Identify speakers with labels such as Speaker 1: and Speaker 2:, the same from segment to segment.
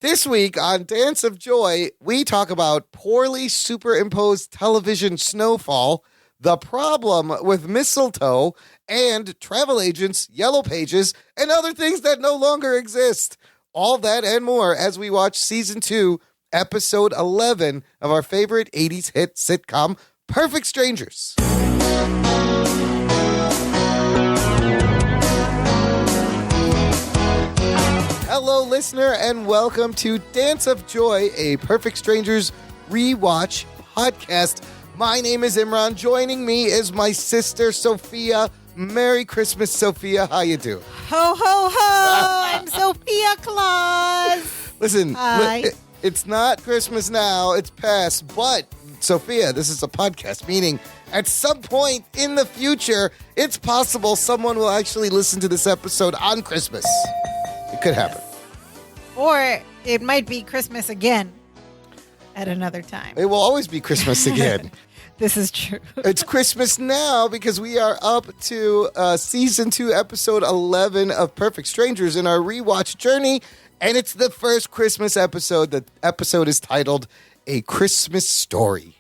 Speaker 1: This week on Dance of Joy, we talk about poorly superimposed television snowfall, the problem with mistletoe, and travel agents, yellow pages, and other things that no longer exist. All that and more as we watch Season 2, Episode 11 of our favorite 80s hit sitcom, Perfect Strangers. Hello, listener, and welcome to Dance of Joy, a Perfect Strangers rewatch podcast. My name is Imran. Joining me is my sister, Sophia. Merry Christmas, Sophia. How you doing?
Speaker 2: Ho, ho, ho! I'm Sophia Claus.
Speaker 1: Listen,
Speaker 2: Hi.
Speaker 1: It's not Christmas now. It's past. But, Sophia, this is a podcast, meaning at some point in the future, it's possible someone will actually listen to this episode on Christmas. It could happen.
Speaker 2: Or it might be Christmas again at another time.
Speaker 1: It will always be Christmas again.
Speaker 2: This is true.
Speaker 1: It's Christmas now because we are up to Season 2, Episode 11 of Perfect Strangers in our rewatch journey. And it's the first Christmas episode. The episode is titled A Christmas Story.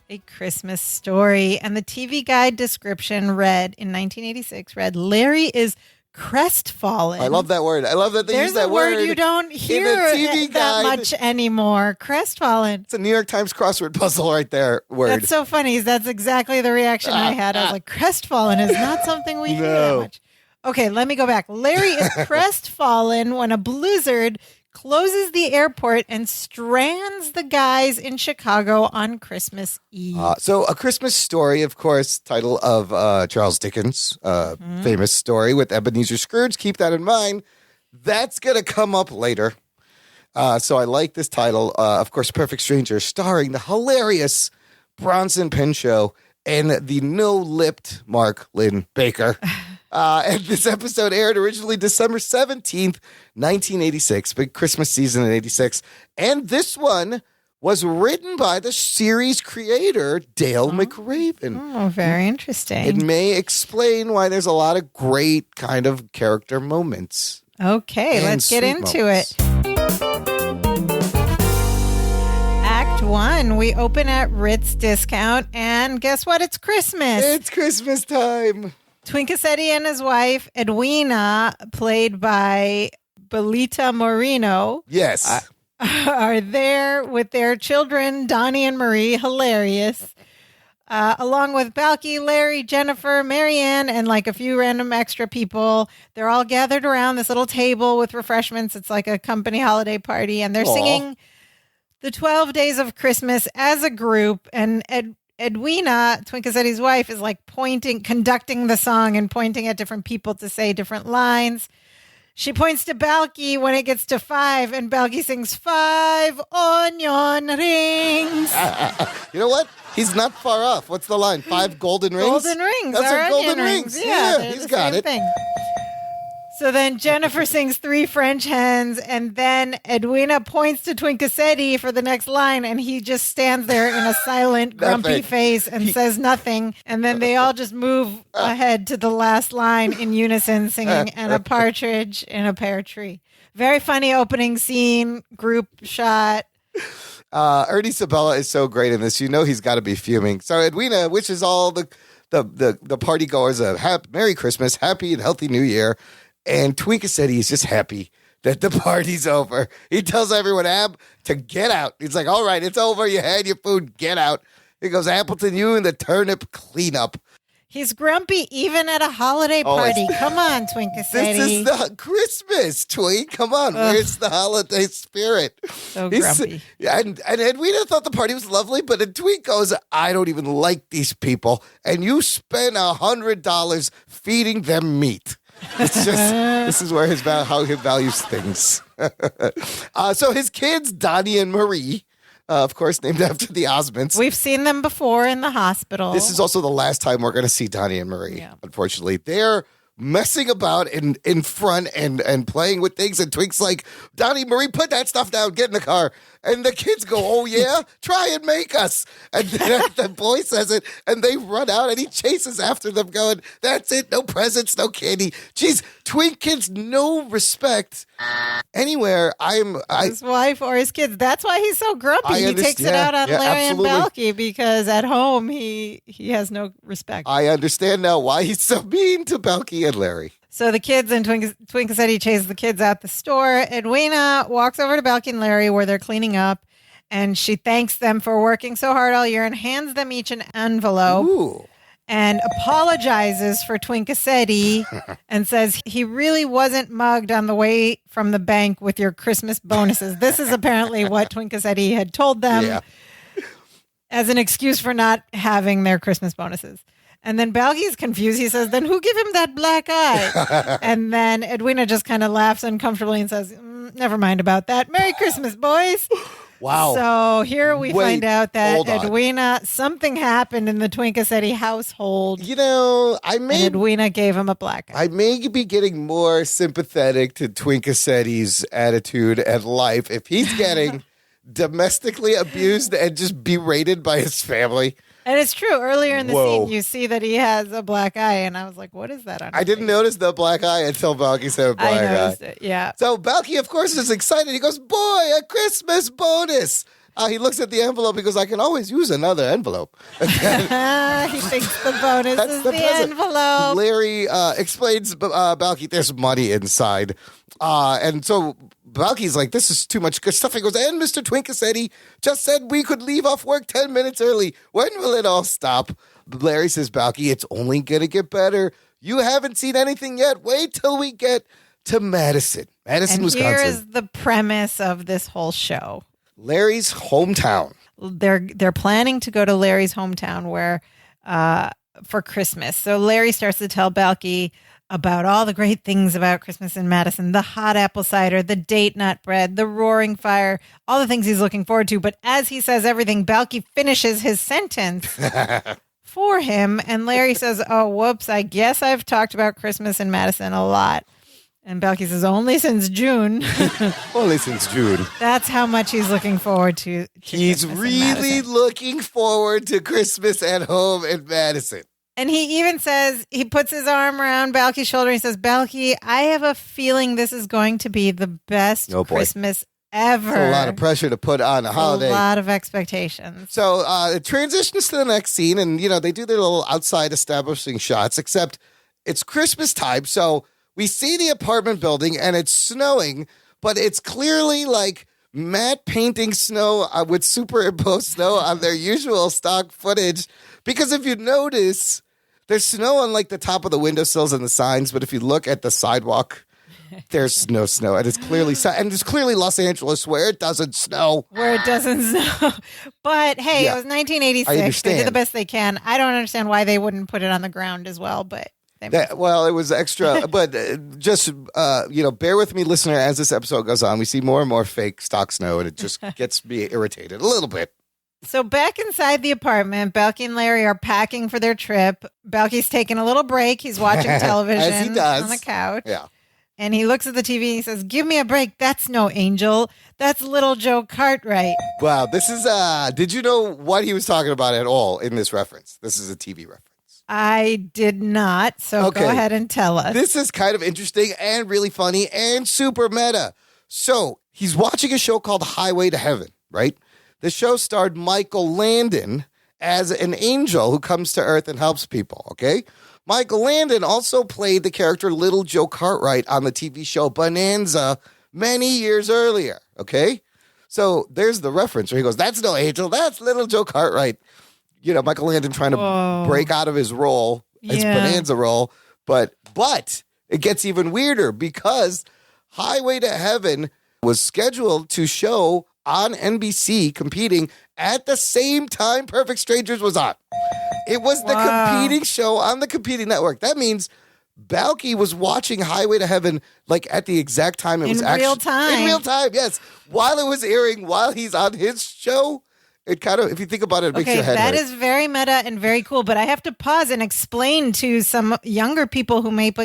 Speaker 2: A Christmas Story. And the TV guide description in 1986, read, Larry is crestfallen.
Speaker 1: I love that word. I love that they use that
Speaker 2: word. There's a word you don't hear
Speaker 1: TV
Speaker 2: that
Speaker 1: guide.
Speaker 2: much anymore. Crestfallen.
Speaker 1: It's a New York Times crossword puzzle right there. Word.
Speaker 2: That's so funny. That's exactly the reaction I had. I was like, crestfallen is not something we hear that much. Okay, let me go back. Larry is crestfallen when a blizzard closes the airport and strands the guys in Chicago on Christmas Eve.
Speaker 1: So A Christmas Story, of course, title of Charles Dickens' famous story with Ebenezer Scrooge. Keep that in mind. That's going to come up later. So I like this title. Of course, Perfect Stranger, starring the hilarious Bronson Pinchot and the no-lipped Mark Lynn Baker. And this episode aired originally December 17th, 1986, big Christmas season in 86. And this one was written by the series creator, Dale McRaven.
Speaker 2: Oh, very interesting.
Speaker 1: It may explain why there's a lot of great kind of character moments.
Speaker 2: Okay, let's get into it. Act 1, we open at Ritz Discount, and guess what? It's Christmas.
Speaker 1: It's Christmas time.
Speaker 2: Twinkasetti and his wife, Edwina, played by Belita Moreno.
Speaker 1: Yes.
Speaker 2: Are there with their children, Donnie and Marie, hilarious, along with Balky, Larry, Jennifer, Marianne, and like a few random extra people. They're all gathered around this little table with refreshments. It's like a company holiday party, and they're singing the 12 Days of Christmas as a group, and Edwina, Twinkasetti's wife, is like conducting the song and pointing at different people to say different lines. She points to Balky when it gets to 5, and Balky sings 5 onion rings.
Speaker 1: You know what? He's not far off. What's the line? 5 golden rings?
Speaker 2: Golden rings.
Speaker 1: That's
Speaker 2: our
Speaker 1: what golden
Speaker 2: rings.
Speaker 1: rings.
Speaker 2: Yeah,
Speaker 1: he's got it.
Speaker 2: Thing. So then Jennifer sings 3 French hens, and then Edwina points to Twinkasetti for the next line, and he just stands there in a silent, grumpy face and says nothing. And then they all just move ahead to the last line in unison, singing, and a partridge in a pear tree. Very funny opening scene, group shot.
Speaker 1: Ernie Sabella is so great in this. You know he's got to be fuming. So Edwina wishes all the party goers a Merry Christmas, Happy and Healthy New Year. And Twinkasetti is just happy that the party's over. He tells everyone to get out. He's like, all right, it's over. You had your food. Get out. He goes, Appleton, you and the turnip cleanup.
Speaker 2: He's grumpy even at a holiday party. Come on, Twinkasetti.
Speaker 1: This is the Christmas, Twink. Come on. Where's the holiday spirit?
Speaker 2: So grumpy.
Speaker 1: And Edwina thought the party was lovely, but then Twink goes, I don't even like these people. And you spent $100 feeding them meat. It's just, this is where how he values things. So his kids, Donnie and Marie, of course, named after the Osmonds.
Speaker 2: We've seen them before in the hospital.
Speaker 1: This is also the last time we're going to see Donnie and Marie, unfortunately. They're messing about in front and playing with things. And Twink's like, Donnie, Marie, put that stuff down. Get in the car. And the kids go, oh, yeah? Try and make us. And then the boy says it, and they run out, and he chases after them going, that's it. No presents, no candy. Jeez, Twink kids, no respect anywhere.
Speaker 2: His wife or his kids. That's why he's so grumpy. He takes it out on Larry
Speaker 1: absolutely.
Speaker 2: and Balky because at home he has no respect.
Speaker 1: I understand now why he's so mean to Balky and Larry.
Speaker 2: So the kids and Twinkasetti chase the kids out the store. Edwina walks over to Balky and Larry where they're cleaning up, and she thanks them for working so hard all year and hands them each an envelope.
Speaker 1: Ooh.
Speaker 2: And apologizes for Twinkasetti and says he really wasn't mugged on the way from the bank with your Christmas bonuses. This is apparently what Twinkasetti had told them as an excuse for not having their Christmas bonuses. And then Balky's confused. He says, then who gave him that black eye? And then Edwina just kind of laughs uncomfortably and says, never mind about that. Merry Christmas, boys.
Speaker 1: Wow.
Speaker 2: So here we find out that Edwina, something happened in the Twinkasetti household.
Speaker 1: You know,
Speaker 2: and Edwina gave him a black eye.
Speaker 1: I may be getting more sympathetic to Twinkasetti's attitude and life if he's getting domestically abused and just berated by his family.
Speaker 2: And it's true. Earlier in the scene, you see that he has a black eye, and I was like, what is that on his
Speaker 1: I didn't
Speaker 2: face?
Speaker 1: notice the black eye until Balky said black eye.
Speaker 2: I noticed it, yeah.
Speaker 1: So Balky, of course, is excited. He goes, boy, a Christmas bonus. He looks at the envelope. He goes, I can always use another envelope.
Speaker 2: He thinks the bonus is the envelope.
Speaker 1: Larry explains, Balky, there's money inside. And so Balky's like, this is too much good stuff. He goes, and Mr. Twinkasetti just said we could leave off work 10 minutes early. When will it all stop? Larry says, Balky, it's only going to get better. You haven't seen anything yet. Wait till we get to Madison, Wisconsin.
Speaker 2: Here is the premise of this whole show.
Speaker 1: Larry's hometown.
Speaker 2: They're planning to go to Larry's hometown where for Christmas. So Larry starts to tell Balky about all the great things about Christmas in Madison, the hot apple cider, the date nut bread, the roaring fire, all the things he's looking forward to. But as he says everything, Balky finishes his sentence for him. And Larry says, oh, whoops, I guess I've talked about Christmas in Madison a lot. And Balky says, only since June.
Speaker 1: Only since June.
Speaker 2: That's how much he's looking forward to
Speaker 1: he's
Speaker 2: Christmas
Speaker 1: really looking forward to Christmas at home in Madison.
Speaker 2: And he even says, he puts his arm around Balky's shoulder. And he says, Balky, I have a feeling this is going to be the best Christmas ever.
Speaker 1: That's a lot of pressure to put on a holiday.
Speaker 2: A lot of expectations.
Speaker 1: So it transitions to the next scene. And, you know, they do their little outside establishing shots, except it's Christmas time. So we see the apartment building and it's snowing, but it's clearly like matte painting snow with superimposed snow on their usual stock footage. Because if you notice, there's snow on like the top of the windowsills and the signs, but if you look at the sidewalk, there's no snow. And it's clearly Los Angeles where it doesn't snow.
Speaker 2: Where it doesn't snow. But hey, it was 1986. They did the best they can. I don't understand why they wouldn't put it on the ground as well, but
Speaker 1: it was extra, but just, bear with me, listener, as this episode goes on. We see more and more fake stock snow, and it just gets me irritated a little bit.
Speaker 2: So back inside the apartment, Balky and Larry are packing for their trip. Balky's taking a little break. He's watching television
Speaker 1: as he does.
Speaker 2: on the couch.
Speaker 1: Yeah.
Speaker 2: And he looks at the TV and he says, give me a break. That's no angel. That's little Joe Cartwright.
Speaker 1: Wow. This is, did you know what he was talking about at all in this reference? This is a TV reference.
Speaker 2: I did not, so go ahead and tell us.
Speaker 1: This is kind of interesting and really funny and super meta. So he's watching a show called Highway to Heaven, right? The show starred Michael Landon as an angel who comes to Earth and helps people, okay? Michael Landon also played the character Little Joe Cartwright on the TV show Bonanza many years earlier, okay? So there's the reference where he goes, that's no angel, that's Little Joe Cartwright. You know, Michael Landon trying to break out of his role, his Bonanza role. But it gets even weirder because Highway to Heaven was scheduled to show on NBC competing at the same time Perfect Strangers was on. It was the competing show on the competing network. That means Balky was watching Highway to Heaven like at the exact time it was actually. In real time, yes. While it was airing, while he's on his show. It kind of, if you think about it, it makes your head hurt.
Speaker 2: That is very meta and very cool. But I have to pause and explain to some younger people who might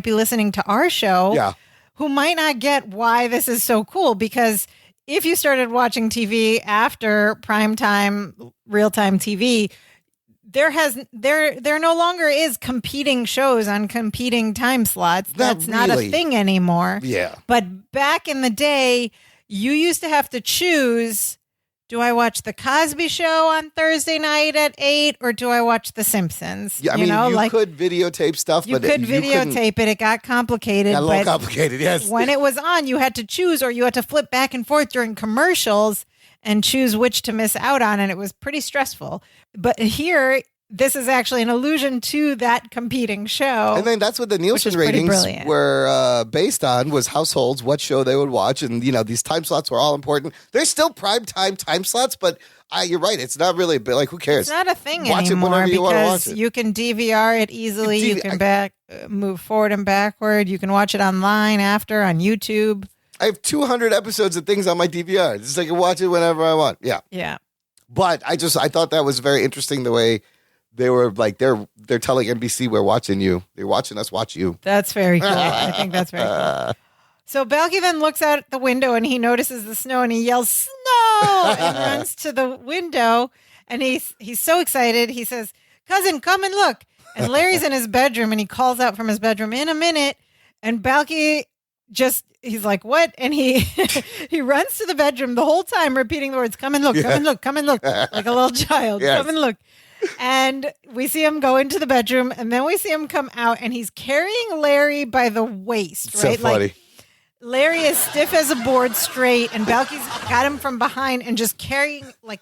Speaker 2: be listening to our show, who might not get why this is so cool. Because if you started watching TV after primetime, real-time TV, there no longer is competing shows on competing time slots. That's not
Speaker 1: really
Speaker 2: a thing anymore.
Speaker 1: Yeah.
Speaker 2: But back in the day, you used to have to choose, do I watch The Cosby Show on Thursday night at 8 or do I watch The Simpsons?
Speaker 1: Yeah, I mean, you could videotape stuff,
Speaker 2: you
Speaker 1: but
Speaker 2: could videotape it. It got complicated.
Speaker 1: A little complicated, yes.
Speaker 2: When it was on, you had to choose or you had to flip back and forth during commercials and choose which to miss out on. And it was pretty stressful. But here, this is actually an allusion to that competing show.
Speaker 1: And then that's what the Nielsen ratings were based on, was households, what show they would watch. And, these time slots were all important. There's still prime time slots, but you're right. It's not really, like, who cares?
Speaker 2: It's not a thing
Speaker 1: watch
Speaker 2: anymore
Speaker 1: it whenever you want to watch it.
Speaker 2: You can DVR it easily. You can move forward and backward. You can watch it online after on YouTube.
Speaker 1: I have 200 episodes of things on my DVR. It's like I can watch it whenever I want. Yeah.
Speaker 2: Yeah.
Speaker 1: But I thought that was very interesting the way they were like, they're telling NBC, we're watching you. They're watching us watch you.
Speaker 2: That's very cool. I think that's very cool. So Balky then looks out the window and he notices the snow and he yells, "Snow!" and runs to the window. And he's so excited. He says, "Cousin, come and look." And Larry's in his bedroom and he calls out from his bedroom, "In a minute." And Balky he's like, "What?" And he he runs to the bedroom the whole time repeating the words, "Come and look, come and look, come and look," like a little child. Yes. Come and look. And we see him go into the bedroom and then we see him come out and he's carrying Larry by the waist, right?
Speaker 1: So funny.
Speaker 2: Like Larry is stiff as a board straight and Balky's got him from behind and just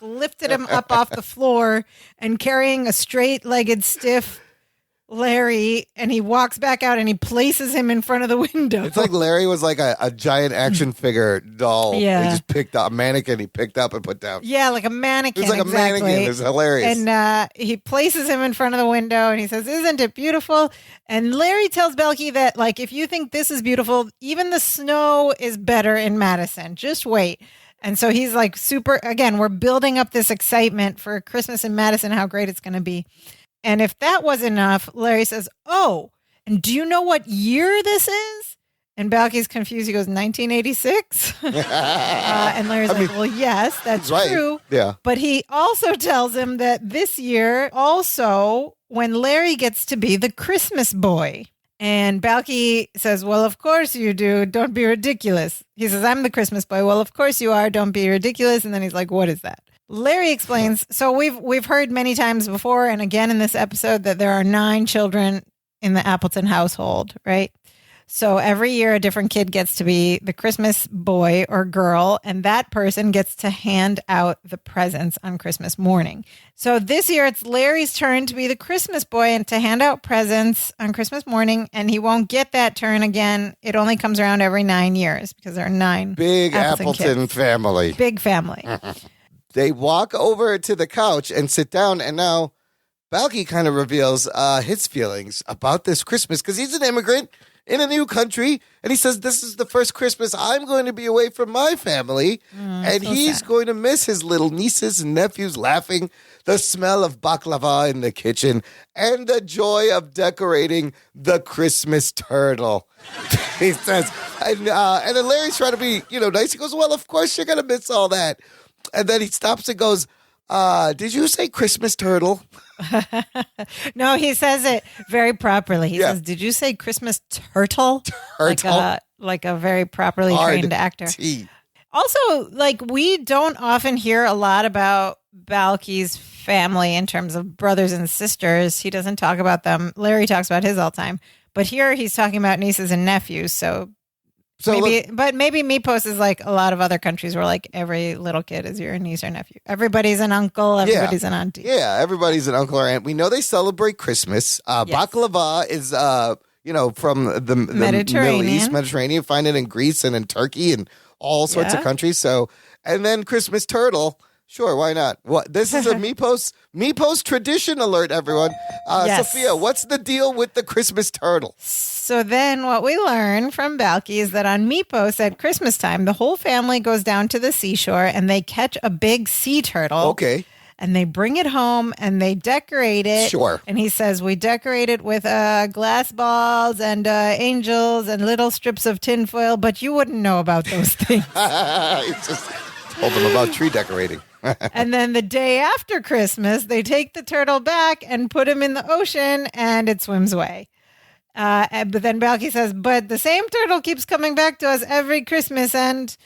Speaker 2: lifted him up off the floor and carrying a straight-legged stiff Larry, and he walks back out and he places him in front of the window.
Speaker 1: It's like Larry was like a giant action figure doll.
Speaker 2: Yeah.
Speaker 1: He just picked up a mannequin. He picked up and put down.
Speaker 2: Yeah, like a mannequin.
Speaker 1: It's like
Speaker 2: exactly.
Speaker 1: a mannequin. It's hilarious.
Speaker 2: And he places him in front of the window and he says, "Isn't it beautiful?" And Larry tells Balky that, like, if you think this is beautiful, even the snow is better in Madison. Just wait. And so he's like again, we're building up this excitement for Christmas in Madison, how great it's going to be. And if that was enough, Larry says, "Oh, and do you know what year this is?" And Balky's confused. He goes, 1986? And Larry's well, yes, that's
Speaker 1: right.
Speaker 2: true.
Speaker 1: Yeah.
Speaker 2: But he also tells him that this year, also, when Larry gets to be the Christmas boy. And Balky says, "Well, of course you do. Don't be ridiculous." He says, "I'm the Christmas boy." "Well, of course you are. Don't be ridiculous." And then he's like, "What is that?" Larry explains, so we've heard many times before and again in this episode that there are 9 children in the Appleton household, right? So every year a different kid gets to be the Christmas boy or girl, and that person gets to hand out the presents on Christmas morning. So this year it's Larry's turn to be the Christmas boy and to hand out presents on Christmas morning, and he won't get that turn again. It only comes around every 9 years because there are 9
Speaker 1: big Appleton family.
Speaker 2: Big family.
Speaker 1: They walk over to the couch and sit down, and now Balky kind of reveals his feelings about this Christmas because he's an immigrant in a new country, and he says, "This is the first Christmas I'm going to be away from my family," and so he's going to miss his little nieces and nephews laughing, the smell of baklava in the kitchen, and the joy of decorating the Christmas turtle. He says, and then Larry's trying to be, nice. He goes, "Well, of course you're going to miss all that." And then he stops and goes, "Did you say Christmas turtle?"
Speaker 2: No, he says it very properly. He says, "Did you say Christmas turtle?"
Speaker 1: Turtle?
Speaker 2: Like a very properly trained actor. Also, we don't often hear a lot about Balky's family in terms of brothers and sisters. He doesn't talk about them. Larry talks about his all the time. But here he's talking about nieces and nephews, so maybe Mypos is like a lot of other countries where like every little kid is your niece or nephew. Everybody's an uncle. Everybody's an auntie.
Speaker 1: Yeah, everybody's an uncle or aunt. We know they celebrate Christmas. Baklava is, from the Middle East, Mediterranean. Find it in Greece and in Turkey and all sorts of countries. So, and then Christmas turtle. Sure, why not? This is a Mypos tradition alert, everyone. Sophia, what's the deal with the Christmas turtle?
Speaker 2: So then what we learn from Balky is that on Mypos at Christmas time, the whole family goes down to the seashore and they catch a big sea turtle.
Speaker 1: Okay.
Speaker 2: And they bring it home and they decorate it.
Speaker 1: Sure.
Speaker 2: And he says, we decorate it with glass balls and angels and little strips of tinfoil, but you wouldn't know about those things.
Speaker 1: He just told them about tree decorating.
Speaker 2: And then the day after Christmas, they take the turtle back and put him in the ocean, and it swims away. But then Balky says, but the same turtle keeps coming back to us every Christmas, and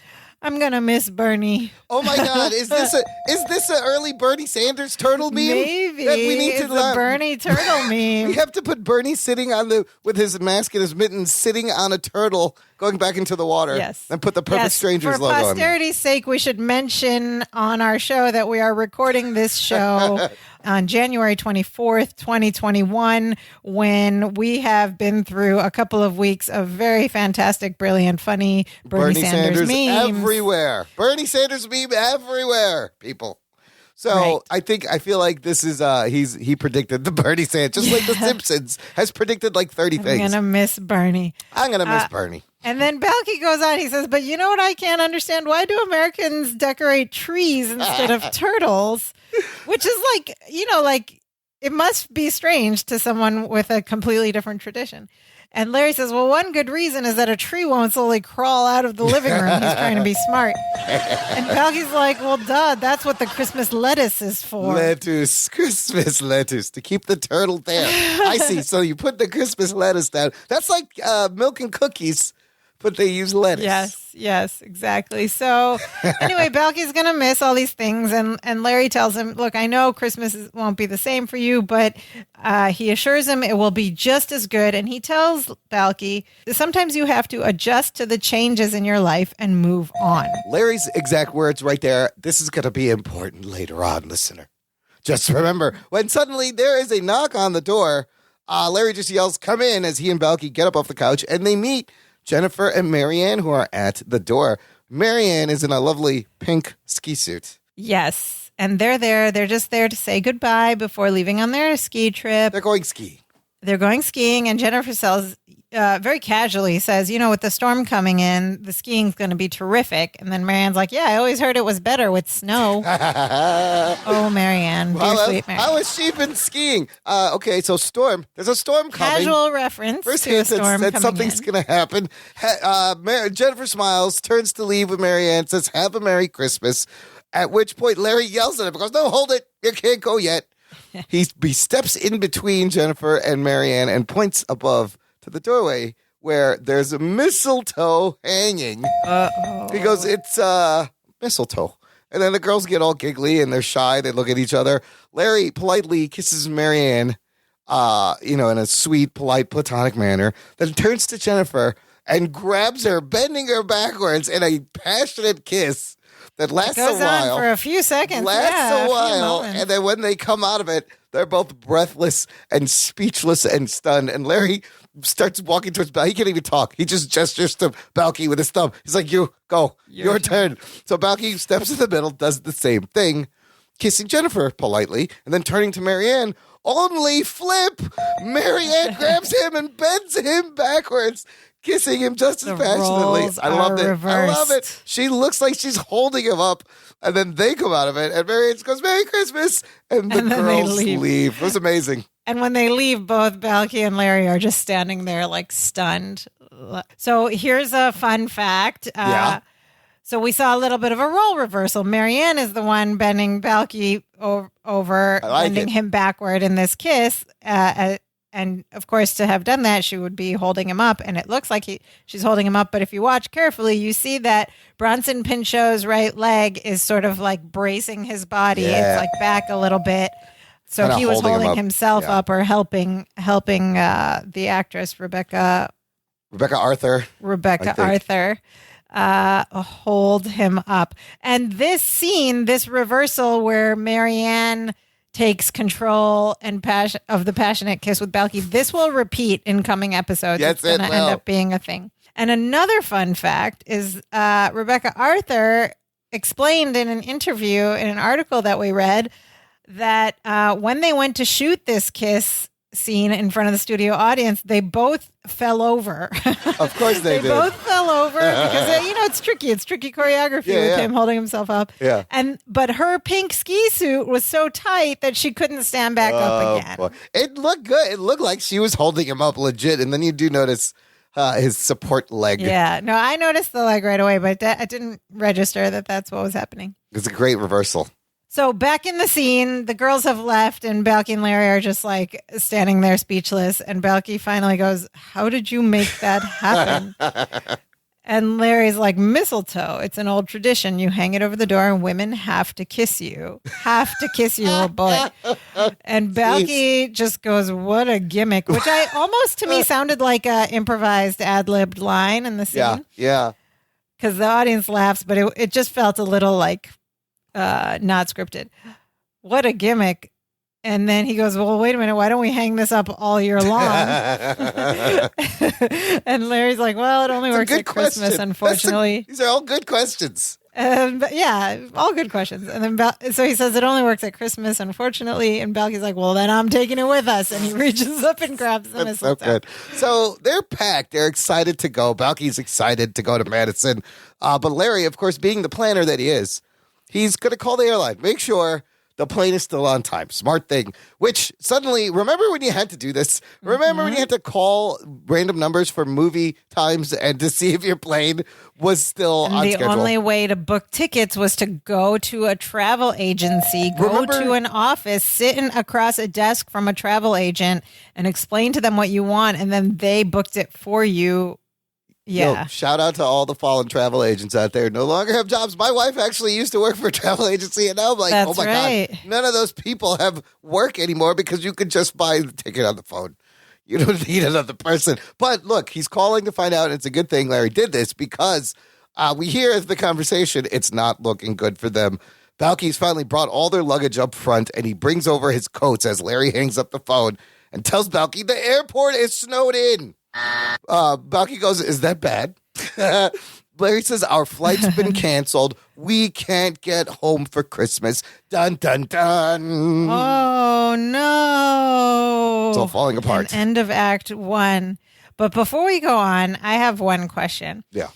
Speaker 2: I'm going to miss Bernie.
Speaker 1: Oh my God. Is this an early Bernie Sanders turtle meme?
Speaker 2: Maybe.
Speaker 1: That we need
Speaker 2: it's
Speaker 1: to
Speaker 2: the Bernie turtle meme.
Speaker 1: We have to put Bernie sitting with his mask and his mittens sitting on a turtle going back into the water.
Speaker 2: Yes.
Speaker 1: And put the Perfect Strangers
Speaker 2: For
Speaker 1: logo on. For
Speaker 2: posterity's sake, we should mention on our show that we are recording this show on January 24th, 2021, when we have been through a couple of weeks of very fantastic, brilliant, funny Bernie Sanders memes.
Speaker 1: Everywhere. Bernie Sanders meme everywhere, people. So right. I feel like this is he predicted the Bernie Sanders, just like The Simpsons has predicted like 30 things.
Speaker 2: I'm gonna miss Bernie.
Speaker 1: I'm gonna miss Bernie.
Speaker 2: And then Balky goes on. He says, "But you know what? I can't understand. Why do Americans decorate trees instead of turtles?" Which is like it must be strange to someone with a completely different tradition. And Larry says, well, one good reason is that a tree won't slowly crawl out of the living room. He's trying to be smart. And Balky's like, well, duh, that's what the Christmas lettuce is for.
Speaker 1: Lettuce, Christmas lettuce, to keep the turtle there. I see. So you put the Christmas lettuce down. That's like milk and cookies, but they use lettuce.
Speaker 2: Yes, exactly. So anyway, Balky's going to miss all these things. And Larry tells him, look, I know Christmas won't be the same for you, but he assures him it will be just as good. And he tells Balky, sometimes you have to adjust to the changes in your life and move on.
Speaker 1: Larry's exact words right there. This is going to be important later on, listener. Just remember, when suddenly there is a knock on the door, Larry just yells, come in, as he and Balky get up off the couch, and they meet Jennifer and Marianne, who are at the door. Marianne is in a lovely pink ski suit.
Speaker 2: Yes, and they're there. They're just there to say goodbye before leaving on their ski trip.
Speaker 1: They're going ski.
Speaker 2: They're going skiing, and Jennifer very casually says, with the storm coming in, the skiing's going to be terrific. And then Marianne's like, yeah, I always heard it was better with snow. Oh, Marianne. Dear sweet Marianne.
Speaker 1: I was cheap in skiing. Okay, so storm. There's a storm coming.
Speaker 2: Casual reference
Speaker 1: First
Speaker 2: to a storm
Speaker 1: that something's going to happen. Jennifer smiles, turns to leave with Marianne, says, have a Merry Christmas. At which point Larry yells at him and goes, no, hold it. You can't go yet. He steps in between Jennifer and Marianne and points above to the doorway where there's a mistletoe hanging.
Speaker 2: Uh-oh.
Speaker 1: He goes, it's mistletoe. And then the girls get all giggly and they're shy. They look at each other. Larry politely kisses Marianne, in a sweet, polite, platonic manner. Then turns to Jennifer and grabs her, bending her backwards in a passionate kiss that lasts a while.
Speaker 2: Goes on for a few seconds.
Speaker 1: Lasts a while. And then when they come out of it, they're both breathless and speechless and stunned. And Larry starts walking towards Balky. He can't even talk. He just gestures to Balky with his thumb. He's like, you, go. Your turn. So Balky steps in the middle, does the same thing, kissing Jennifer politely, and then turning to Marianne. Only flip! Marianne grabs him and bends him backwards, kissing him just as passionately. I love it.
Speaker 2: Reversed.
Speaker 1: I love it. She looks like she's holding him up, and then they come out of it, and Marianne goes, Merry Christmas, and the girls leave. It was amazing.
Speaker 2: And when they leave, both Balky and Larry are just standing there like stunned. So here's a fun fact. So we saw a little bit of a role reversal. Marianne is the one bending Balky over, bending him backward in this kiss. And of course, to have done that, she would be holding him up. And it looks like she's holding him up. But if you watch carefully, you see that Bronson Pinchot's right leg is sort of like bracing his body.
Speaker 1: Yeah.
Speaker 2: It's like back a little bit. So he was holding himself up or helping the actress, Rebecca Arthur. Hold him up. And this scene, this reversal where Marianne takes control and of the passionate kiss with Balky, this will repeat in coming episodes.
Speaker 1: Yes,
Speaker 2: it's going to end up being a thing. And another fun fact is Rebecca Arthur explained in an interview, in an article that we read, that when they went to shoot this kiss scene in front of the studio audience, they both fell over.
Speaker 1: Of course they did.
Speaker 2: They both fell over because it's tricky. It's tricky choreography with him holding himself up.
Speaker 1: Yeah.
Speaker 2: But her pink ski suit was so tight that she couldn't stand back up again.
Speaker 1: Boy. It looked good. It looked like she was holding him up legit. And then you do notice his support leg.
Speaker 2: Yeah. No, I noticed the leg right away, but I didn't register that that's what was happening.
Speaker 1: It's a great reversal.
Speaker 2: So back in the scene, the girls have left and Balky and Larry are just like standing there speechless. And Balky finally goes, how did you make that happen? And Larry's like, mistletoe. It's an old tradition. You hang it over the door and women have to kiss you. Have to kiss you, oh boy. And Balky just goes, what a gimmick, which I almost to me sounded like a improvised ad-libbed line in the scene.
Speaker 1: Yeah.
Speaker 2: Because the audience laughs, but it just felt a little like not scripted. What a gimmick. And then he goes, well, wait a minute. Why don't we hang this up all year long? And Larry's like, well, it only works at Christmas, unfortunately.
Speaker 1: These are all good questions.
Speaker 2: But yeah, all good questions. And then so he says it only works at Christmas, unfortunately. And Balky's like, well, then I'm taking it with us. And he reaches up and grabs the mistletoe.
Speaker 1: So good. So they're packed. They're excited to go. Balky's excited to go to Madison. But Larry, of course, being the planner that he is, he's going to call the airline. Make sure the plane is still on time. Smart thing. Which suddenly, remember when you had to do this? Remember when you had to call random numbers for movie times and to see if your plane was still on schedule?
Speaker 2: The only way to book tickets was to go to a travel agency, go to an office, sit across a desk from a travel agent and explain to them what you want. And then they booked it for you. Yeah.
Speaker 1: Yo, shout out to all the fallen travel agents out there. No longer have jobs. My wife actually used to work for a travel agency, and now I'm like,
Speaker 2: That's
Speaker 1: oh my
Speaker 2: right.
Speaker 1: God, none of those people have work anymore because you could just buy the ticket on the phone. You don't need another person. But look, he's calling to find out, and it's a good thing Larry did this because we hear the conversation. It's not looking good for them. Balky's finally brought all their luggage up front, and he brings over his coats as Larry hangs up the phone and tells Balky the airport is snowed in. Balky goes, is that bad? Larry says, our flight's been canceled. We can't get home for Christmas. Dun, dun, dun.
Speaker 2: Oh, no.
Speaker 1: It's all falling apart.
Speaker 2: And end of Act 1. But before we go on, I have one question.
Speaker 1: Yeah.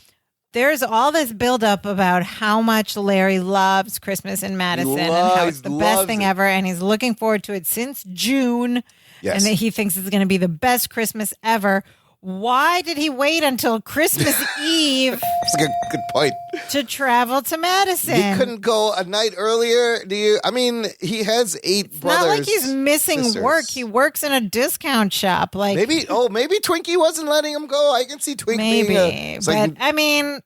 Speaker 2: There's all this buildup about how much Larry loves Christmas in Madison and how it's the best thing ever. And he's looking forward to it since June.
Speaker 1: Yes.
Speaker 2: And that he thinks it's going to be the best Christmas ever. Why did he wait until Christmas Eve
Speaker 1: That's a good point.
Speaker 2: to travel to Madison?
Speaker 1: He couldn't go a night earlier. I mean, he has 8 brothers.
Speaker 2: Not like he's missing
Speaker 1: sisters.
Speaker 2: work. He works in a discount shop. Like
Speaker 1: maybe Twinkie wasn't letting him go. I can see Twinkie.
Speaker 2: Maybe, but I mean,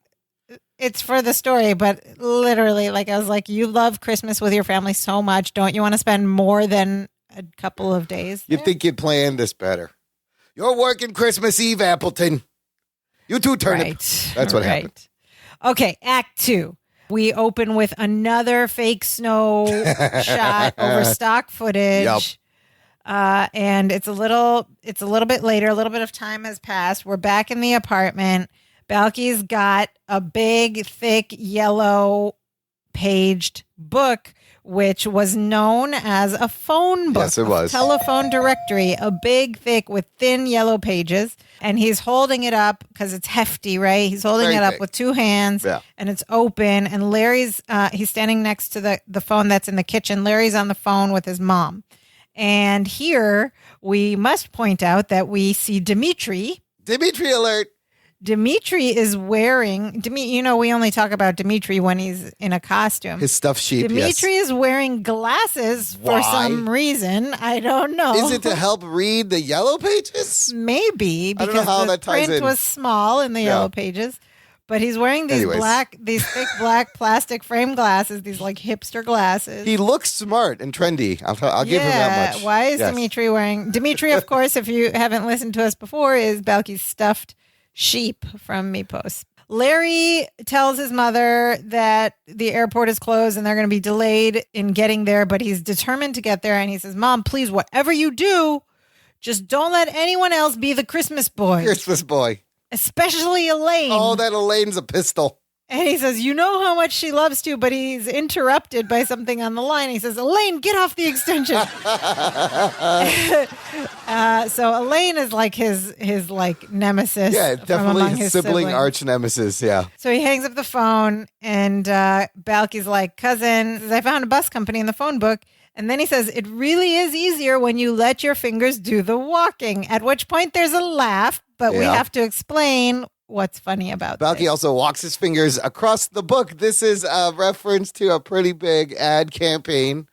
Speaker 2: it's for the story. But literally, like I was like, you love Christmas with your family so much. Don't you want to spend more than a couple of days there?
Speaker 1: You'd think you'd plan this better. You're working Christmas Eve, Appleton. You too, Turnip.
Speaker 2: Right.
Speaker 1: That's what happened.
Speaker 2: Okay, Act 2. We open with another fake snow shot over stock footage.
Speaker 1: Yep.
Speaker 2: And it's a little bit later. A little bit of time has passed. We're back in the apartment. Balky's got a big, thick, yellow paged book, which was known as a phone book.
Speaker 1: Yes, it was.
Speaker 2: Telephone directory, a big, thick with thin yellow pages. And he's holding it up because it's hefty, right? He's holding it up with 2 hands and it's open. And Larry's, he's standing next to the phone that's in the kitchen. Larry's on the phone with his mom. And here we must point out that we see Dimitri.
Speaker 1: Dimitri alert.
Speaker 2: Dimitri is wearing, we only talk about Dimitri when he's in a costume.
Speaker 1: His stuffed sheep,
Speaker 2: Dimitri is wearing glasses for some reason. I don't know.
Speaker 1: Is it to help read the yellow pages?
Speaker 2: Maybe,
Speaker 1: I don't know
Speaker 2: because
Speaker 1: how
Speaker 2: the
Speaker 1: that ties
Speaker 2: print
Speaker 1: in.
Speaker 2: was small in the yellow pages. But he's wearing these thick black plastic frame glasses, these like hipster glasses.
Speaker 1: He looks smart and trendy. I'll give him that much.
Speaker 2: Why is Dimitri wearing... Dimitri, of course, if you haven't listened to us before, is Balky's stuffed sheep from Meepos. Larry tells his mother that the airport is closed and they're going to be delayed in getting there, but he's determined to get there. And he says, Mom, please, whatever you do, just don't let anyone else be the Christmas boy.
Speaker 1: Christmas boy.
Speaker 2: Especially Elaine.
Speaker 1: Oh, that Elaine's a pistol.
Speaker 2: And he says, you know how much she loves to, but he's interrupted by something on the line. He says, Elaine, get off the extension. So Elaine is like his like nemesis.
Speaker 1: Yeah, definitely his sibling
Speaker 2: siblings.
Speaker 1: arch nemesis. Yeah.
Speaker 2: So he hangs up the phone and Balky's like, cousin, I found a bus company in the phone book. And then he says, it really is easier when you let your fingers do the walking, at which point there's a laugh, but we have to explain what's funny about
Speaker 1: Balky
Speaker 2: this.
Speaker 1: also walks his fingers across the book. This is a reference to a pretty big ad campaign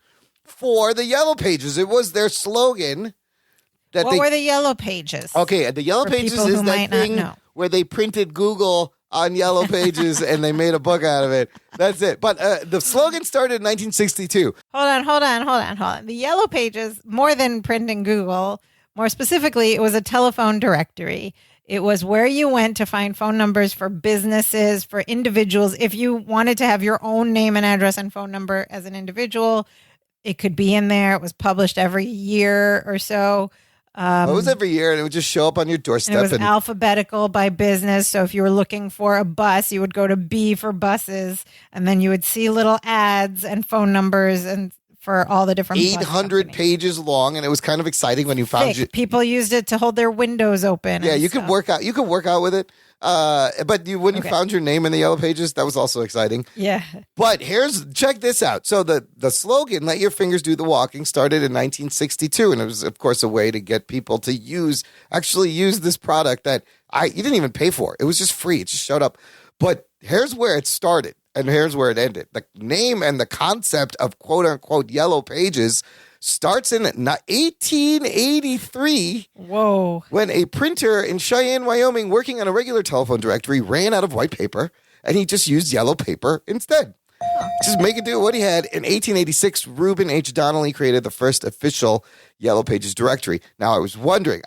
Speaker 1: for the Yellow Pages. It was their slogan.
Speaker 2: What were the Yellow Pages?
Speaker 1: Okay, the Yellow Pages is that thing where they printed Google on Yellow Pages and they made a book out of it. That's it. But the slogan started in 1962.
Speaker 2: Hold on. The Yellow Pages, more than printing Google, more specifically, it was a telephone directory. It was where you went to find phone numbers for businesses, for individuals. If you wanted to have your own name and address and phone number as an individual, it could be in there. It was published every year or so.
Speaker 1: It was every year, and it would just show up on your doorstep.
Speaker 2: And it was alphabetical by business. So if you were looking for a bus, you would go to B for buses, and then you would see little ads and phone numbers and for all the different
Speaker 1: 800 pages long, and it was kind of exciting when you found it.
Speaker 2: People used it to hold their windows open.
Speaker 1: Yeah, you could work out. You could work out with it. But when you found your name in the Yellow Pages, that was also exciting.
Speaker 2: Yeah.
Speaker 1: But check this out. So the slogan, "Let your fingers do the walking," started in 1962, and it was, of course, a way to get people to actually use this product that you didn't even pay for. It was just free. It just showed up. But here's where it started, and here's where it ended. The name and the concept of quote unquote Yellow Pages starts in 1883.
Speaker 2: Whoa.
Speaker 1: When a printer in Cheyenne, Wyoming, working on a regular telephone directory, ran out of white paper, and he just used yellow paper instead. Just make it do what he had. In 1886, Reuben H. Donnelly created the first official Yellow Pages directory. Now, I was wondering,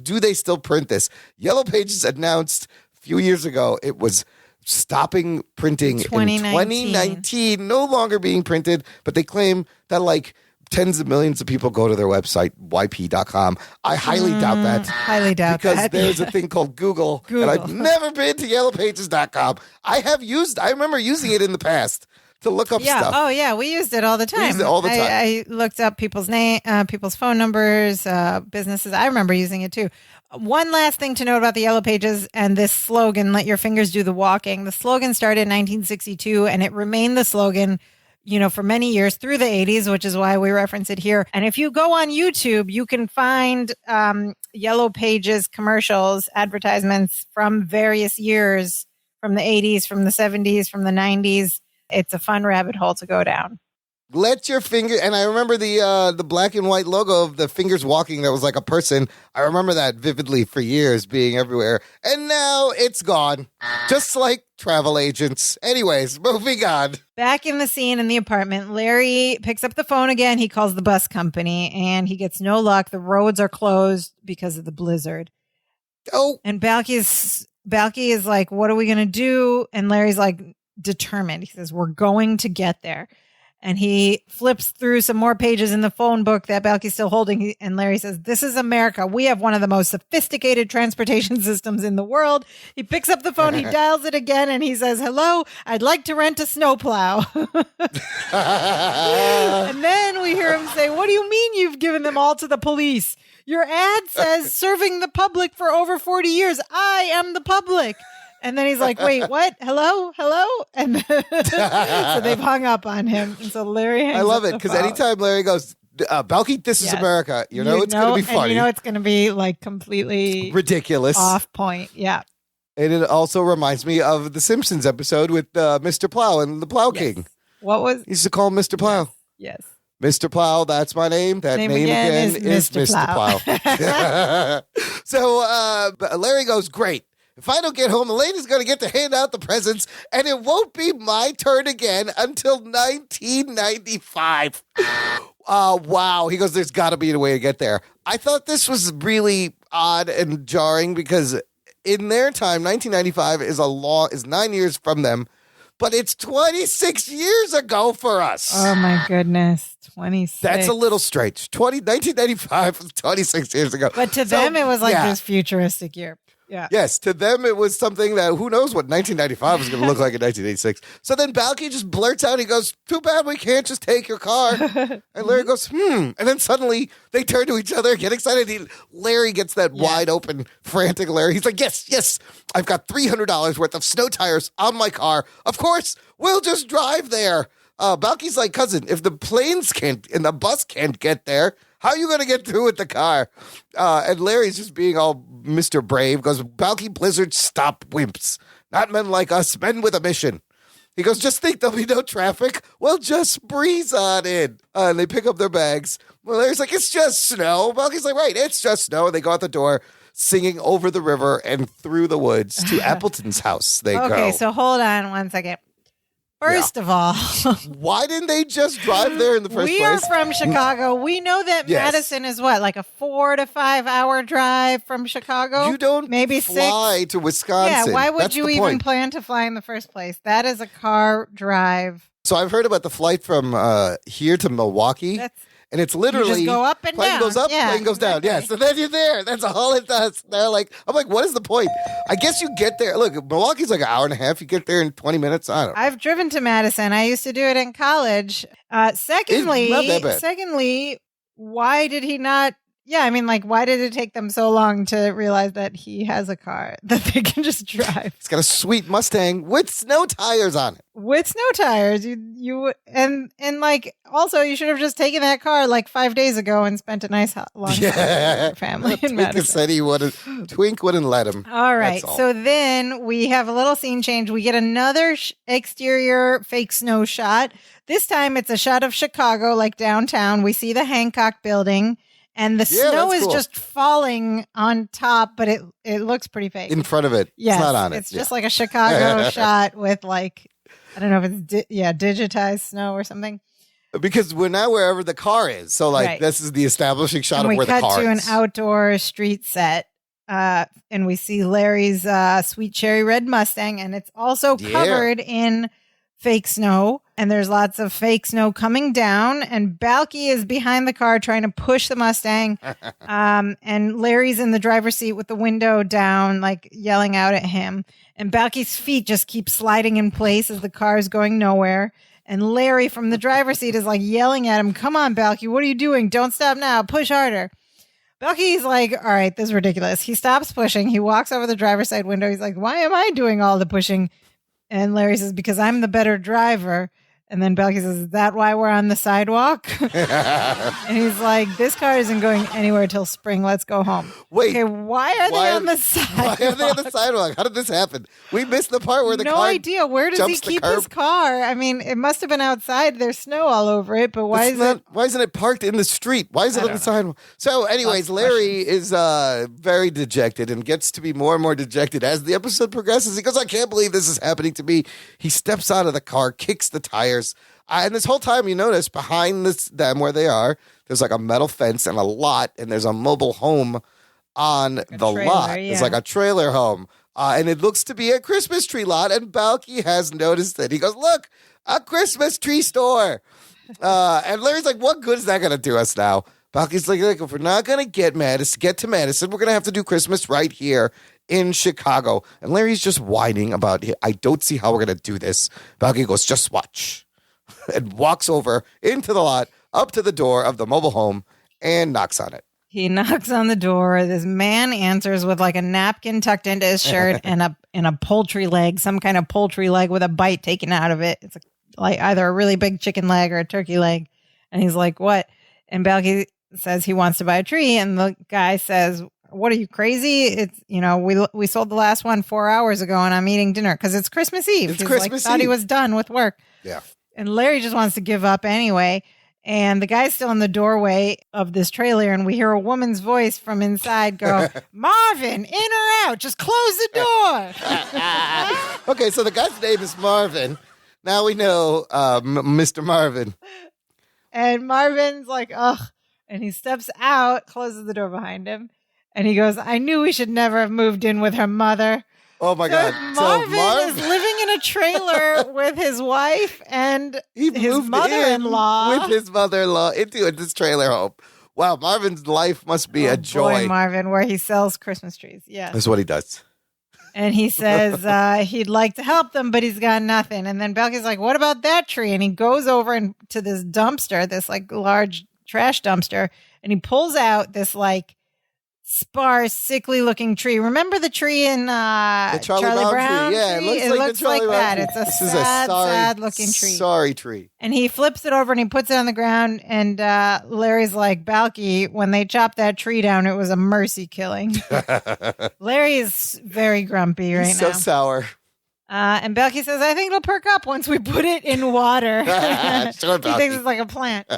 Speaker 1: do they still print this? Yellow Pages announced a few years ago it was stopping printing in 2019, no longer being printed, but they claim that tens of millions of people go to their website, yp.com. I highly doubt that.
Speaker 2: Highly doubt
Speaker 1: because
Speaker 2: that.
Speaker 1: There's a thing called Google, and I've never been to yellowpages.com. I remember using it in the past to look up stuff.
Speaker 2: Oh, yeah. We used it all the time.
Speaker 1: We used it all the time.
Speaker 2: I looked up people's people's phone numbers, businesses. I remember using it too. One last thing to note about the Yellow Pages and this slogan, "Let your fingers do the walking." The slogan started in 1962, and it remained the slogan for many years through the 80s, which is why we reference it here. And if you go on YouTube, you can find Yellow Pages commercials, advertisements from various years, from the 80s, from the 70s, from the 90s. It's a fun rabbit hole to go down.
Speaker 1: Let your finger, and I remember the black and white logo of the fingers walking that was like a person. I remember that vividly for years being everywhere. And now it's gone. Just like travel agents. Anyways, moving on.
Speaker 2: Back in the scene in the apartment, Larry picks up the phone again. He calls the bus company and he gets no luck. The roads are closed because of the blizzard.
Speaker 1: Oh.
Speaker 2: And Balky is like, what are we going to do? And Larry's like determined. He says, we're going to get there. And he flips through some more pages in the phone book that Balky's still holding. And Larry says, "This is America. We have one of the most sophisticated transportation systems in the world." He picks up the phone. He dials it again. And he says, "Hello, I'd like to rent a snowplow." And then we hear him say, "What do you mean you've given them all to the police? Your ad says serving the public for over 40 years. I am the public." And then he's like, "Wait, what? Hello? And so they've hung up on him. And so Larry hangs up.
Speaker 1: I love it because anytime Larry goes, "Balky, this is America," it's going to be funny.
Speaker 2: And it's going to be completely
Speaker 1: ridiculous,
Speaker 2: off point. Yeah.
Speaker 1: And it also reminds me of the Simpsons episode with Mr. Plow and the Plow King.
Speaker 2: What was?
Speaker 1: He used to call him Mr. Plow.
Speaker 2: Yes.
Speaker 1: Mr. Plow, that's my name. That name again is Mr. Plow. So Larry goes, "Great. If I don't get home, Elena's going to get to hand out the presents, and it won't be my turn again until 1995. Wow. He goes, "There's got to be a way to get there." I thought this was really odd and jarring because in their time, 1995 is 9 years from them, but it's 26 years ago for us.
Speaker 2: Oh, my goodness. 26.
Speaker 1: That's a little strange. 1995 was 26 years ago.
Speaker 2: But to them, it was this futuristic year. Yeah.
Speaker 1: Yes, to them it was something that who knows what 1995 was going to look like in 1986. So then Balky just blurts out, he goes, "Too bad we can't just take your car." And Larry goes, And then suddenly they turn to each other, get excited. Larry gets that wide open, frantic Larry. He's like, yes, I've got $300 worth of snow tires on my car. Of course, we'll just drive there. Balky's like, "Cousin, if the planes can't and the bus can't get there, How are you going to get through with the car? And Larry's just being all Mr. Brave, goes, Balky Blizzard, stop wimps. Not men like us, men with a mission. He goes, just think there'll be no traffic. Well, just breeze on in. And they pick up their bags. Well, Larry's like, it's just snow. Balky's like, right, it's just snow. And they go out the door, singing over the river and through the woods to Appleton's house. They go.
Speaker 2: Okay, so hold on one second. First of all,
Speaker 1: why didn't they just drive there in the first place?
Speaker 2: We are from Chicago. We know that Madison is what, like a 4 to 5 hour drive from Chicago?
Speaker 1: You don't
Speaker 2: maybe
Speaker 1: fly
Speaker 2: 6
Speaker 1: to Wisconsin.
Speaker 2: Yeah, why would
Speaker 1: That's
Speaker 2: you
Speaker 1: the
Speaker 2: even
Speaker 1: point.
Speaker 2: plan to fly in the first place? That is a car drive.
Speaker 1: So I've heard about the flight from here to Milwaukee. And it's literally,
Speaker 2: you just go up and
Speaker 1: plane
Speaker 2: down.
Speaker 1: goes up,
Speaker 2: Yeah,
Speaker 1: plane goes down.
Speaker 2: exactly.
Speaker 1: Yes, and then you're there. That's all it does. They're like, I'm like, what is the point? I guess you get there. Look, Milwaukee's like an hour and a half. You get there in 20 minutes. I don't know.
Speaker 2: I've driven to Madison. I used to do it in college. Secondly,
Speaker 1: It's not that bad.
Speaker 2: secondly, why did he not? Yeah, I mean, like, why did it take them so long to realize that he has a car that they can just drive
Speaker 1: He's got a sweet Mustang with snow tires on it.
Speaker 2: with snow tires? You and like also you should have just taken that car like 5 days ago and spent a nice long time with your family in
Speaker 1: Twink
Speaker 2: Madison.
Speaker 1: said he wouldn't. Twink wouldn't let him.
Speaker 2: All right.
Speaker 1: That's all.
Speaker 2: So then we have a little scene change. We get another exterior fake snow shot. This time it's a shot of Chicago, like downtown. We see the Hancock building and the snow
Speaker 1: that's
Speaker 2: is
Speaker 1: cool.
Speaker 2: just falling on top, but it looks pretty fake.
Speaker 1: In front of it.
Speaker 2: Yes,
Speaker 1: It's not on it.
Speaker 2: It's just like a Chicago shot with like, I don't know if it's, digitized snow or something.
Speaker 1: Because we're now wherever the car is. So, like,
Speaker 2: Right.
Speaker 1: this is the establishing shot
Speaker 2: And
Speaker 1: of
Speaker 2: we
Speaker 1: where the
Speaker 2: cut
Speaker 1: car
Speaker 2: to an
Speaker 1: is.
Speaker 2: outdoor street set. And we see Larry's sweet cherry red Mustang, and it's also covered in fake snow. And there's lots of fake snow coming down. And Balky is behind the car trying to push the Mustang. And Larry's in the driver's seat with the window down, like yelling out at him. And Balky's feet just keep sliding in place as the car is going nowhere. And Larry from the driver's seat is like yelling at him, come on, Balky, what are you doing? Don't stop now. Push harder. Balky's like, all right, this is ridiculous. He stops pushing. He walks over the driver's side window. He's like, why am I doing all the pushing? And Larry says, because I'm the better driver. And then Balky says, is that why we're on the sidewalk? And he's like, this car isn't going anywhere till spring. Let's go home.
Speaker 1: Wait.
Speaker 2: Okay, why are they on the sidewalk?
Speaker 1: Why are they on the sidewalk? How did this happen? We missed the part where the
Speaker 2: no
Speaker 1: car
Speaker 2: idea. Where does he
Speaker 1: jumps the
Speaker 2: keep
Speaker 1: curb.
Speaker 2: his car? I mean, it must have been outside. There's snow all over it, but why is it?
Speaker 1: Why isn't it parked in the street? Why is it on the sidewalk? So, anyways,
Speaker 2: Lots of
Speaker 1: Larry is very dejected and gets to be more and more dejected as the episode progresses. He goes, I can't believe this is happening to me. He steps out of the car, kicks the tires. And this whole time, you notice behind them where they are, there's like a metal fence and a lot, and there's a mobile home on the
Speaker 2: trailer,
Speaker 1: lot. It's
Speaker 2: yeah.
Speaker 1: like a trailer home. And it looks to be a Christmas tree lot, and Balky has noticed it. He goes, look, a Christmas tree store. And Larry's like, what good is that going to do us now? Balky's like, if we're not going to get to Madison, we're going to have to do Christmas right here in Chicago. And Larry's just whining about, I don't see how we're going to do this. Balky goes, just watch. And walks over into the lot, up to the door of the mobile home, and knocks on it.
Speaker 2: He knocks on the door. This man answers with like a napkin tucked into his shirt and a poultry leg, some kind of poultry leg with a bite taken out of it. It's like either a really big chicken leg or a turkey leg. And he's like, what? And Balky says he wants to buy a tree. And the guy says, what are you, crazy? It's, we sold the last one 4 hours ago and I'm eating dinner because it's Christmas Eve.
Speaker 1: It's
Speaker 2: He's
Speaker 1: Christmas
Speaker 2: thought he
Speaker 1: Eve.
Speaker 2: was done with work.
Speaker 1: Yeah.
Speaker 2: And Larry just wants to give up anyway. And the guy's still in the doorway of this trailer. And we hear a woman's voice from inside go, Marvin, in or out? Just close the door.
Speaker 1: Okay, so the guy's name is Marvin. Now we know Mr. Marvin.
Speaker 2: And Marvin's like, ugh. And he steps out, closes the door behind him. And he goes, I knew we should never have moved in with her mother.
Speaker 1: Oh, my God.
Speaker 2: Marvin is living in a trailer with his wife and
Speaker 1: He
Speaker 2: his
Speaker 1: moved
Speaker 2: mother-in-law.
Speaker 1: in with his mother-in-law into this trailer home. Wow, Marvin's life must be a joy.
Speaker 2: Boy, Marvin, where he sells Christmas trees. Yes.
Speaker 1: That's what he does.
Speaker 2: And he says he'd like to help them, but he's got nothing. And then Balky's like, what about that tree? And he goes over to this dumpster, this like large trash dumpster, and he pulls out this like sparse, sickly-looking tree. Remember the tree in
Speaker 1: The
Speaker 2: Charlie Brown
Speaker 1: tree. Yeah,
Speaker 2: tree?
Speaker 1: it looks like the Charlie Brown
Speaker 2: that.
Speaker 1: tree.
Speaker 2: It's
Speaker 1: This is
Speaker 2: sad-looking tree.
Speaker 1: Sorry tree.
Speaker 2: And he flips it over and he puts it on the ground. And Larry's like, Balky, when they chopped that tree down, it was a mercy killing. Larry is very grumpy right
Speaker 1: He's
Speaker 2: now.
Speaker 1: so sour.
Speaker 2: And Balky says, I think it'll perk up once we put it in water.
Speaker 1: Sure,
Speaker 2: He thinks it's like a plant.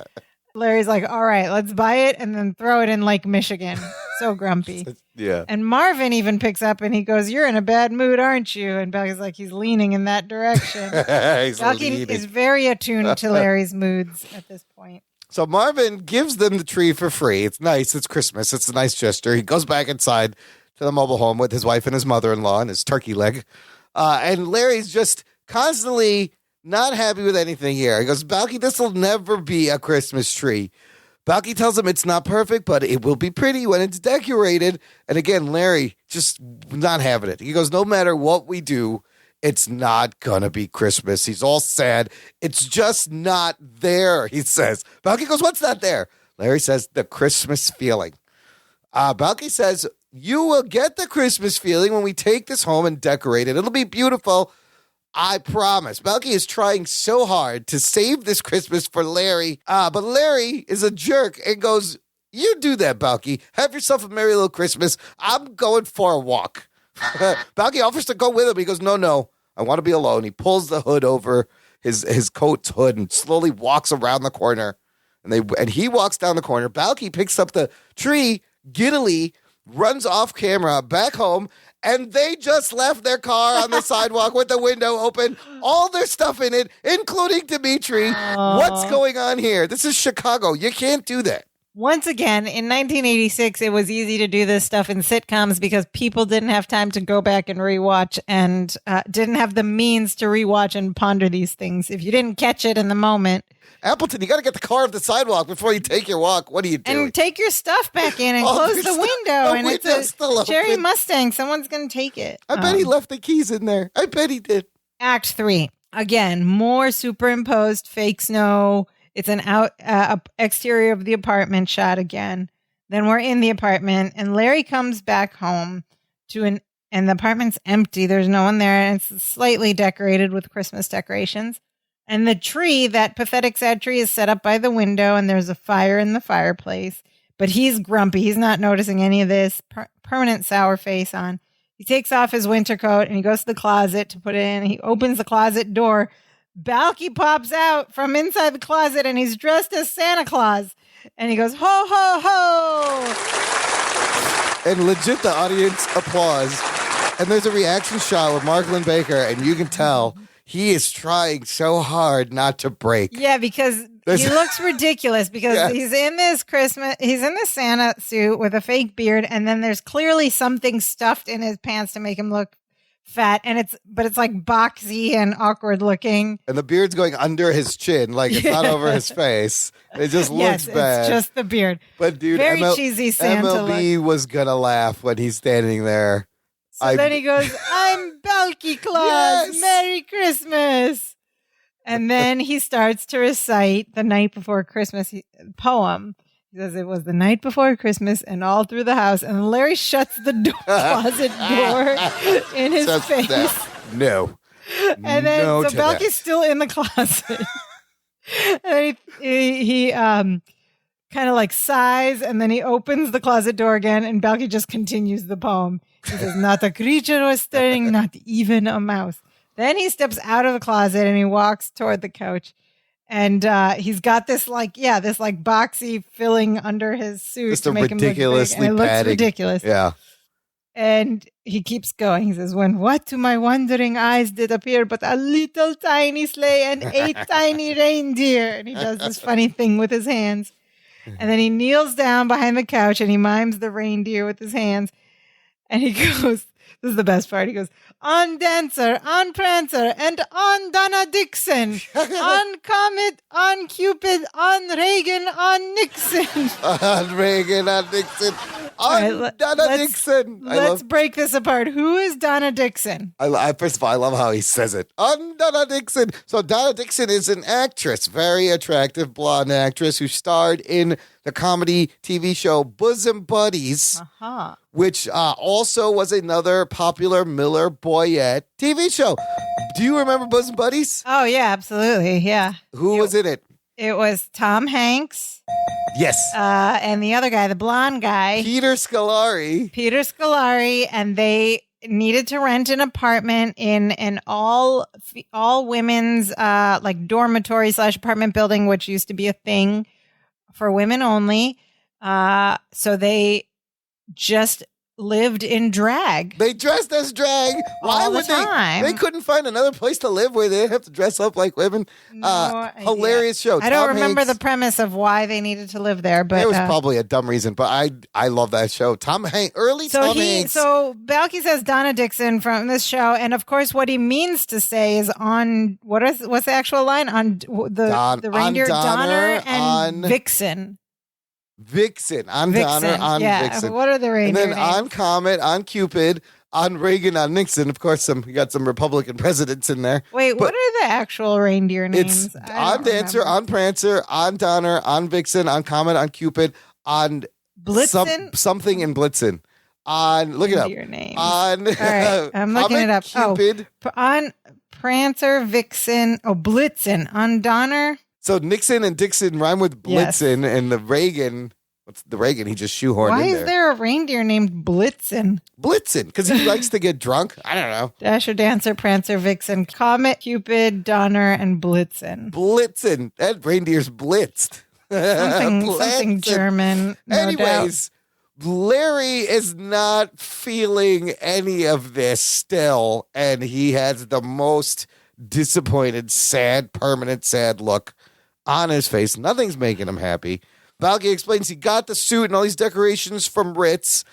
Speaker 2: Larry's like, all right, let's buy it and then throw it in Lake Michigan. So grumpy.
Speaker 1: Yeah.
Speaker 2: And Marvin even picks up and he goes, you're in a bad mood, aren't you? And Balky's like, he's leaning in that direction. Balky is very attuned to Larry's moods at this point.
Speaker 1: So Marvin gives them the tree for free. It's nice. It's Christmas. It's a nice gesture. He goes back inside to the mobile home with his wife and his mother-in-law and his turkey leg. And Larry's just constantly not happy with anything here. He goes, Balky, this will never be a Christmas tree. Balky tells him it's not perfect, but it will be pretty when it's decorated. And again, Larry just not having it. He goes, no matter what we do, it's not going to be Christmas. He's all sad. It's just not there, he says. Balky goes, what's not there? Larry says, the Christmas feeling. Balky says, you will get the Christmas feeling when we take this home and decorate it. It'll be beautiful. I promise. Balky is trying so hard to save this Christmas for Larry. But Larry is a jerk and goes, you do that, Balky. Have yourself a merry little Christmas. I'm going for a walk. Balky offers to go with him. He goes, no, I want to be alone. He pulls the hood over his coat's hood and slowly walks around the corner. And he walks down the corner. Balky picks up the tree, giddily, runs off camera back home, and they just left their car on the sidewalk with the window open, all their stuff in it, including Dimitri. What's going on here? This is Chicago. You can't do that.
Speaker 2: Once again, in 1986, it was easy to do this stuff in sitcoms because people didn't have time to go back and rewatch and didn't have the means to rewatch and ponder these things. If you didn't catch it in the moment.
Speaker 1: Appleton, you got to get the car off the sidewalk before you take your walk. What are you doing?
Speaker 2: And take your stuff back in and close the window. And it's a Cherry Mustang. Someone's going to take it.
Speaker 1: I bet he left the keys in there. I bet he did.
Speaker 2: Act 3. Again, more superimposed fake snow. It's an exterior of the apartment shot again. Then we're in the apartment, and Larry comes back home and the apartment's empty. There's no one there, and it's slightly decorated with Christmas decorations. And the tree, that pathetic sad tree, is set up by the window, and there's a fire in the fireplace. But he's grumpy. He's not noticing any of this. Permanent sour face on. He takes off his winter coat, and he goes to the closet to put it in. He opens the closet door. Balky pops out from inside the closet, and he's dressed as Santa Claus. And he goes, ho, ho, ho.
Speaker 1: And legit, the audience applause. And there's a reaction shot with Mark Lynn-Baker, and you can tell he is trying so hard not to break.
Speaker 2: Yeah, because he looks ridiculous because he's in this Santa suit with a fake beard, and then there's clearly something stuffed in his pants to make him look fat, and it's like boxy and awkward looking.
Speaker 1: And the beard's going under his chin, like it's not over his face. It just looks bad.
Speaker 2: It's just the beard.
Speaker 1: But dude,
Speaker 2: very cheesy Santa
Speaker 1: MLB was gonna laugh when he's standing there.
Speaker 2: So then he goes, I'm Balky Claus. Yes! Merry Christmas. And then he starts to recite the night before Christmas poem. He says it was the night before Christmas and all through the house. And Larry shuts the closet door in his face.
Speaker 1: No.
Speaker 2: And then so Balky's still in the closet. And he kind of like sighs, and then he opens the closet door again, and Balky just continues the poem. He says, not a creature was stirring, not even a mouse. Then he steps out of the closet and he walks toward the couch. And he's got this boxy filling under his suit
Speaker 1: just
Speaker 2: to make him look big. And it looks ridiculous.
Speaker 1: Yeah.
Speaker 2: And he keeps going. He says, when what to my wondering eyes did appear but a little tiny sleigh and 8 tiny reindeer. And he does this funny thing with his hands. And then he kneels down behind the couch and he mimes the reindeer with his hands. And he goes, this is the best part. He goes, on Dancer, on Prancer, and on Donna Dixon, on Comet, on Cupid, on Reagan, on Nixon.
Speaker 1: On Reagan, on Nixon, on Donna Dixon.
Speaker 2: Let's break this apart. Who is Donna Dixon?
Speaker 1: First of all, I love how he says it. On Donna Dixon. So Donna Dixon is an actress, very attractive blonde actress who starred in the comedy TV show Bosom Buddies, which also was another popular Miller Boyette TV show. Do you remember Bosom Buddies?
Speaker 2: Oh, yeah, absolutely. Yeah.
Speaker 1: Who was in it?
Speaker 2: It was Tom Hanks.
Speaker 1: Yes.
Speaker 2: And the other guy, the blonde guy.
Speaker 1: Peter Scolari.
Speaker 2: And they needed to rent an apartment in an all women's like dormitory / apartment building, which used to be a thing for women only. So they just lived in drag.
Speaker 1: They dressed as drag. Why would they? They couldn't find another place to live where they didn't have to dress up like women. Hilarious show.
Speaker 2: I don't remember the premise of why they needed to live there, but
Speaker 1: it was probably a dumb reason. But I love that show. Tom Hanks. So
Speaker 2: Balky says Donna Dixon from this show, and of course, what he means to say is on what's the actual line on the reindeer Donner and Vixen.
Speaker 1: Vixen, on Donner, on Vixen.
Speaker 2: What are the reindeer
Speaker 1: And then
Speaker 2: names?
Speaker 1: on Comet, on Cupid, on Reagan, on Nixon. Of course, we got some Republican presidents in there.
Speaker 2: Wait, what are the actual reindeer names?
Speaker 1: It's on Dancer, on Prancer, on Donner, on Vixen, on Comet, on Cupid, on
Speaker 2: Blitzen?
Speaker 1: Something in Blitzen. Look it up.
Speaker 2: Names.
Speaker 1: On
Speaker 2: all right, I'm looking
Speaker 1: Comet,
Speaker 2: it up.
Speaker 1: Cupid.
Speaker 2: On Prancer, Vixen, Blitzen. On Donner.
Speaker 1: So Nixon and Dixon rhyme with Blitzen, and the Reagan. What's the Reagan? He just shoehorned
Speaker 2: Why
Speaker 1: in there.
Speaker 2: Is there a reindeer named Blitzen?
Speaker 1: Blitzen, because he likes to get drunk. I don't know.
Speaker 2: Dasher, Dancer, Prancer, Vixen, Comet, Cupid, Donner, and Blitzen.
Speaker 1: Blitzen. That reindeer's blitzed.
Speaker 2: Something German. No
Speaker 1: Anyways,
Speaker 2: doubt.
Speaker 1: Larry is not feeling any of this still, and he has the most disappointed, permanent sad look on his face. Nothing's making him happy. Balky explains he got the suit and all these decorations from Ritz.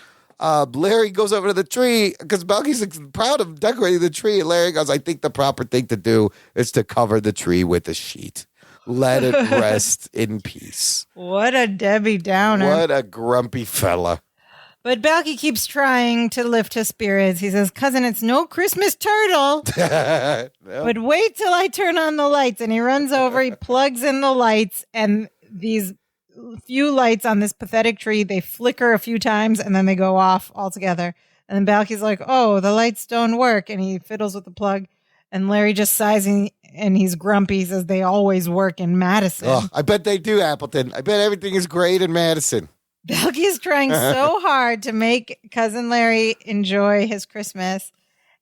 Speaker 1: Larry goes over to the tree because Balky's proud of decorating the tree. And Larry goes, I think the proper thing to do is to cover the tree with a sheet. Let it rest in peace.
Speaker 2: What a Debbie Downer.
Speaker 1: What a grumpy fella.
Speaker 2: But Balky keeps trying to lift his spirits. He says, cousin, it's no Christmas turtle.
Speaker 1: No.
Speaker 2: But wait till I turn on the lights. And he runs over, he plugs in the lights, and these few lights on this pathetic tree, they flicker a few times, and then they go off altogether. And then Balky's like, oh, the lights don't work. And he fiddles with the plug. And Larry just sighs, and he's grumpy. He says, they always work in Madison.
Speaker 1: Oh, I bet they do, Appleton. I bet everything is great in Madison.
Speaker 2: Balky is trying so hard to make Cousin Larry enjoy his Christmas.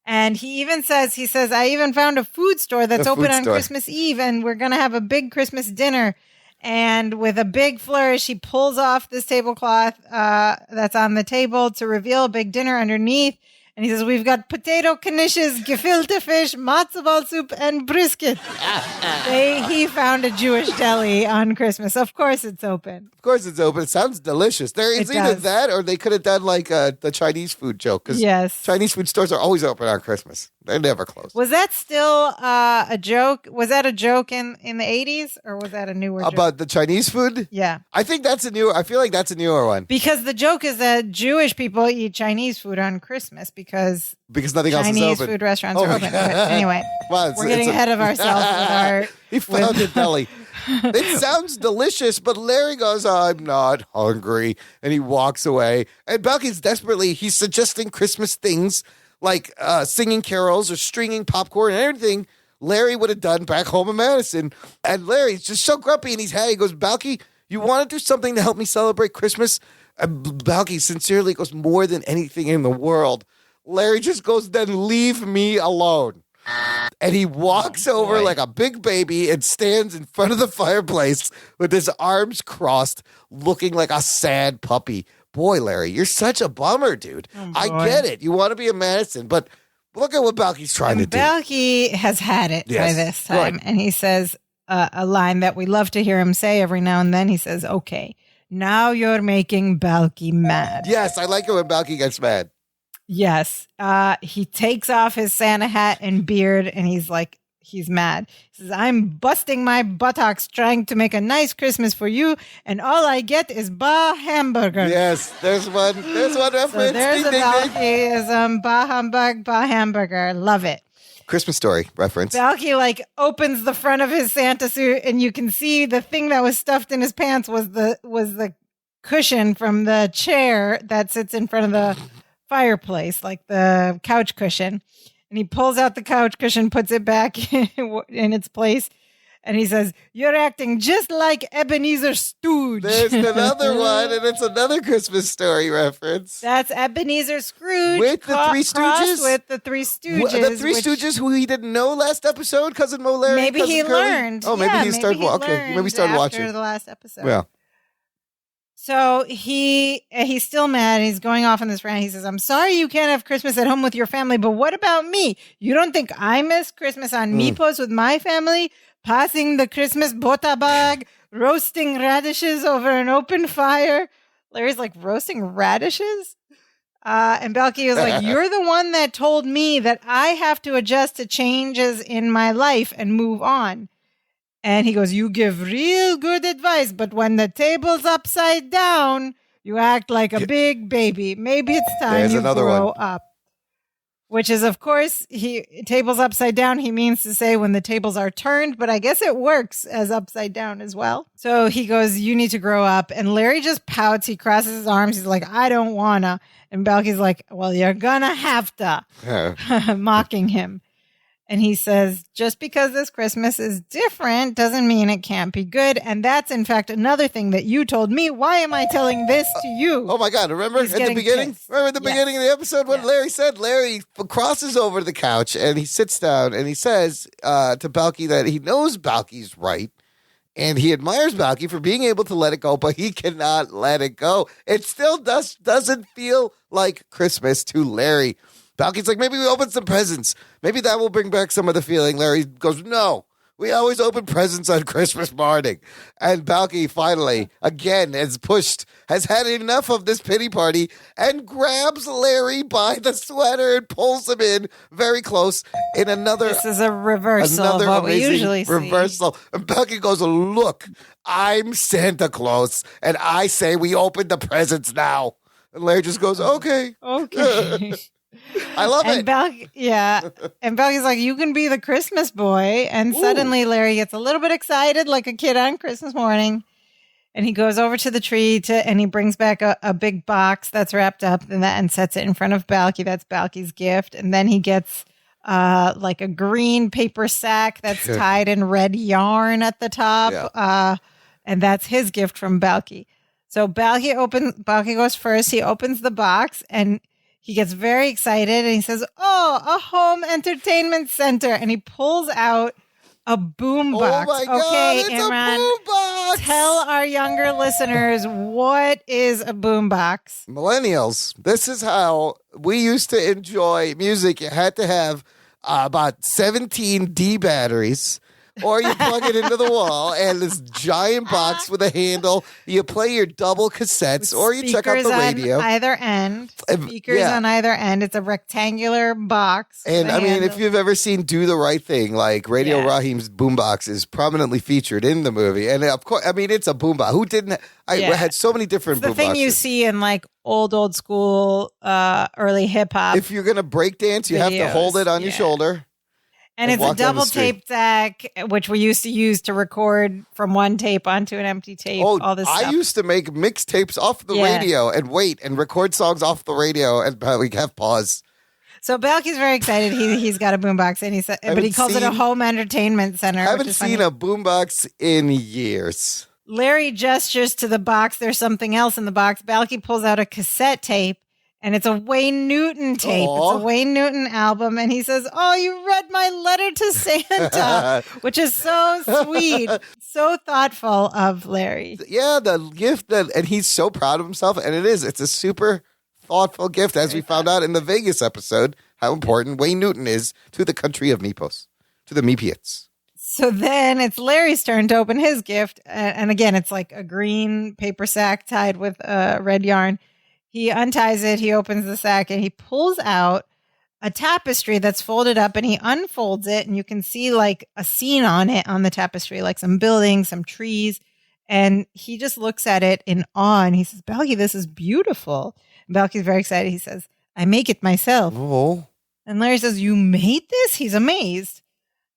Speaker 2: And he even says, I even found a food store that's open on Christmas Eve, and we're going to have a big Christmas dinner. And with a big flourish, he pulls off this tablecloth that's on the table to reveal a big dinner underneath. And he says, we've got potato knishes, gefilte fish, matzo ball soup, and brisket. He found a Jewish deli on Christmas. Of course it's open.
Speaker 1: Of course it's open. It sounds delicious. There is either that or they could have done like the Chinese food joke. Because Chinese food stores are always open on Christmas. They're never closed.
Speaker 2: Was that still a joke? Was that a joke in the 80s? Or was that a newer joke?
Speaker 1: About the Chinese food?
Speaker 2: Yeah.
Speaker 1: I feel like that's a newer one.
Speaker 2: Because the joke is that Jewish people eat Chinese food on Christmas because
Speaker 1: nothing else is open.
Speaker 2: Chinese food restaurants are open. But anyway, we're getting ahead of ourselves
Speaker 1: He found a deli. It sounds delicious, but Larry goes, I'm not hungry. And he walks away. And Balky's he's suggesting Christmas things like singing carols or stringing popcorn and everything Larry would have done back home in Madison. And Larry's just so grumpy in his head. He goes, Balky, you want to do something to help me celebrate Christmas? And Balky sincerely goes, more than anything in the world. Larry just goes, then leave me alone. And he walks over like a big baby and stands in front of the fireplace with his arms crossed, looking like a sad puppy. Boy, Larry, you're such a bummer, dude. I get it. You want to be a Madison, but look at what Balky's trying to do.
Speaker 2: Balky has had it by this time. And he says a line that we love to hear him say every now and then. He says, okay, now you're making Balky mad.
Speaker 1: Yes, I like it when Balky gets mad.
Speaker 2: Yes. He takes off his Santa hat and beard, and he's mad. He says, I'm busting my buttocks trying to make a nice Christmas for you, and all I get is bah hamburger.
Speaker 1: Yes, there's one reference.
Speaker 2: So there's a Balkyism, bah humbug, bah hamburger. Love it.
Speaker 1: Christmas Story reference.
Speaker 2: Balky opens the front of his Santa suit, and you can see the thing that was stuffed in his pants was the cushion from the chair that sits in front of the fireplace, like the couch cushion. And he pulls out the couch cushion, puts it back in its place. And he says, "You're acting just like Ebenezer Scrooge."
Speaker 1: There's another one, and it's another Christmas Story reference.
Speaker 2: That's Ebenezer Scrooge
Speaker 1: with the Three Stooges.
Speaker 2: With the Three Stooges.
Speaker 1: The Three Stooges, who he didn't know last episode, Cousin Mo, Larry.
Speaker 2: Maybe
Speaker 1: Cousin
Speaker 2: he
Speaker 1: Curly?
Speaker 2: learned.
Speaker 1: Oh, maybe he started. Okay, maybe he started watching
Speaker 2: after the last episode.
Speaker 1: Yeah.
Speaker 2: So he's still mad. He's going off on this rant. He says, "I'm sorry you can't have Christmas at home with your family, but what about me? You don't think I miss Christmas on Mypos with my family? Passing the Christmas bota bag, roasting radishes over an open fire." Larry's like, roasting radishes? And Balky was like, "You're the one that told me that I have to adjust to changes in my life and move on." And he goes, "You give real good advice, but when the table's upside down, you act like a big baby. Maybe it's time you grow up." Which is, of course, tables upside down. He means to say when the tables are turned, but I guess it works as upside down as well. So he goes, "You need to grow up." And Larry just pouts. He crosses his arms. He's like, "I don't wanna." And Balky's like, "Well, you're gonna have to," mocking him. And he says, "Just because this Christmas is different doesn't mean it can't be good." And that's, in fact, another thing that you told me. Why am I telling this to you?
Speaker 1: Oh, my God. Remember at the beginning? Remember at the beginning of the episode what Larry said? Larry crosses over to the couch and he sits down and he says to Balky that he knows Balky's right. And he admires Balky for being able to let it go, but he cannot let it go. It still doesn't feel like Christmas to Larry. Balky's like, "Maybe we open some presents. Maybe that will bring back some of the feeling." Larry goes, "No, we always open presents on Christmas morning." And Balky finally, again, has had enough of this pity party and grabs Larry by the sweater and pulls him in very close in another.
Speaker 2: This is a reversal of what we usually see.
Speaker 1: Reversal. And Balky goes, "Look, I'm Santa Claus, and I say we open the presents now." And Larry just goes, "Okay."
Speaker 2: Okay.
Speaker 1: I love it.
Speaker 2: And Balky's like, "You can be the Christmas boy." And suddenly Larry gets a little bit excited like a kid on Christmas morning. And he goes over to the tree and he brings back a big box that's wrapped up and sets it in front of Balky. That's Balky's gift. And then he gets like a green paper sack that's tied in red yarn at the top. Yeah. And that's his gift from Balky. So Balky goes first. He opens the box and he gets very excited and he says, "Oh, a home entertainment center." And he pulls out a boombox.
Speaker 1: Oh my God, it's
Speaker 2: Imran,
Speaker 1: a boombox.
Speaker 2: Tell our younger listeners, what is a boombox?
Speaker 1: Millennials, this is how we used to enjoy music. You had to have about 17 D batteries. Or you plug it into the wall and this giant box with a handle. You play your double cassettes or you check out the radio.
Speaker 2: On either end. Speakers on either end. It's a rectangular box.
Speaker 1: And I mean, if you've ever seen Do the Right Thing, like Radio Raheem's boombox is prominently featured in the movie. And of course, I mean, it's a boombox. Who didn't? I had so many different boomboxes.
Speaker 2: The thing you see in like old school, early hip hop.
Speaker 1: If you're going to break dance, you have to hold it on your shoulder.
Speaker 2: And it's a double tape deck, which we used to use to record from one tape onto an empty tape.
Speaker 1: Oh,
Speaker 2: all this stuff.
Speaker 1: I used to make mixtapes off the radio and wait and record songs off the radio and we have pause.
Speaker 2: So Balky's very excited. He's got a boombox and but he calls it a home entertainment center.
Speaker 1: I haven't seen a boombox in years.
Speaker 2: Larry gestures to the box. There's something else in the box. Balky pulls out a cassette tape. And it's a Wayne Newton tape. Aww. It's a Wayne Newton album. And he says, "Oh, you read my letter to Santa," which is so sweet. So thoughtful of Larry.
Speaker 1: Yeah, the gift and he's so proud of himself. And it's a super thoughtful gift, as we found out in the Vegas episode, how important Wayne Newton is to the country of Mypos, to the Mypiats.
Speaker 2: So then it's Larry's turn to open his gift. And again, it's like a green paper sack tied with red yarn. He unties it, he opens the sack, and he pulls out a tapestry that's folded up, and he unfolds it, and you can see like a scene on it on the tapestry, like some buildings, some trees. And he just looks at it in awe, and he says, "Balky, this is beautiful." And Balky's very excited. He says, "I make it myself."
Speaker 1: Oh.
Speaker 2: And Larry says, "You made this?" He's amazed.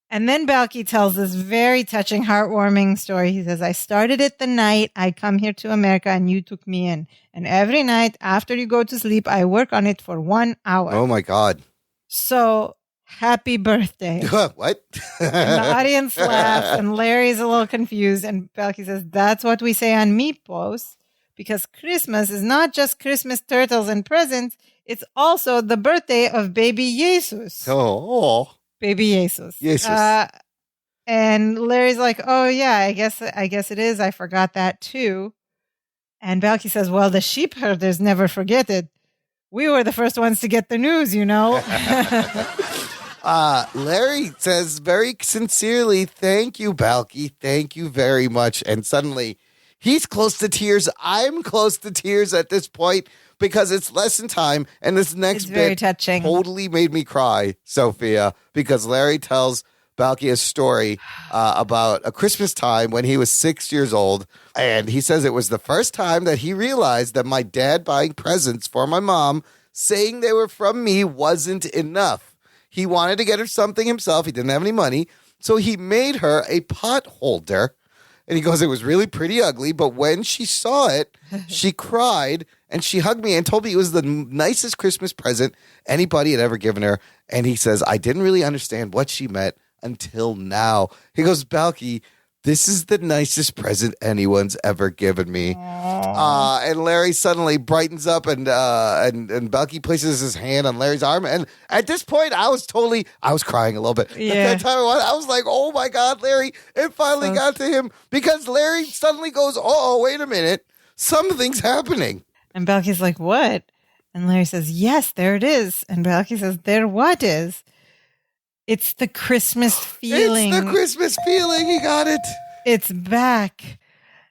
Speaker 2: And then Balky tells this very touching, heartwarming story. He says, I started it the night I come here to America and you took me in. And every night after you go to sleep, I work on it for 1 hour.
Speaker 1: Oh, my God.
Speaker 2: So happy birthday.
Speaker 1: What?
Speaker 2: And the audience laughs and Larry's a little confused. And Balky says, that's what we say on Meatballs. Because Christmas is not just Christmas turtles and presents. It's also the birthday of baby Jesus.
Speaker 1: Oh.
Speaker 2: Baby Jesus.
Speaker 1: Jesus.
Speaker 2: And Larry's like, oh, yeah, I guess it is. I forgot that, too. And Balky says, well, the sheep herders never forget it. We were the first ones to get the news, you know.
Speaker 1: Larry says very sincerely, thank you, Balky. Thank you very much. And suddenly he's close to tears. I'm close to tears at this point because it's lesson time. And this next
Speaker 2: It's very
Speaker 1: bit
Speaker 2: touching.
Speaker 1: totally made me cry, Sophia, because Larry tells Balky a story about a Christmas time when he was 6 years old. And he says it was the first time that he realized that my dad buying presents for my mom, saying they were from me, wasn't enough. He wanted to get her something himself. He didn't have any money. So he made her a pot holder. And he goes, it was really pretty ugly. But when she saw it, she cried and she hugged me and told me it was the nicest Christmas present anybody had ever given her. And he says, I didn't really understand what she meant until now. He goes, Balky, this is the nicest present anyone's ever given me. And Larry suddenly brightens up and Balky places his hand on Larry's arm. And at this point, I was crying a little bit.
Speaker 2: Yeah.
Speaker 1: At that time, I was like, oh my God, Larry, it finally got to him because Larry suddenly goes, oh, wait a minute. Something's happening.
Speaker 2: And Balky's like, what? And Larry says, yes, there it is. And Balky says, there what is? It's the Christmas feeling.
Speaker 1: It's the Christmas feeling. He got it.
Speaker 2: It's back.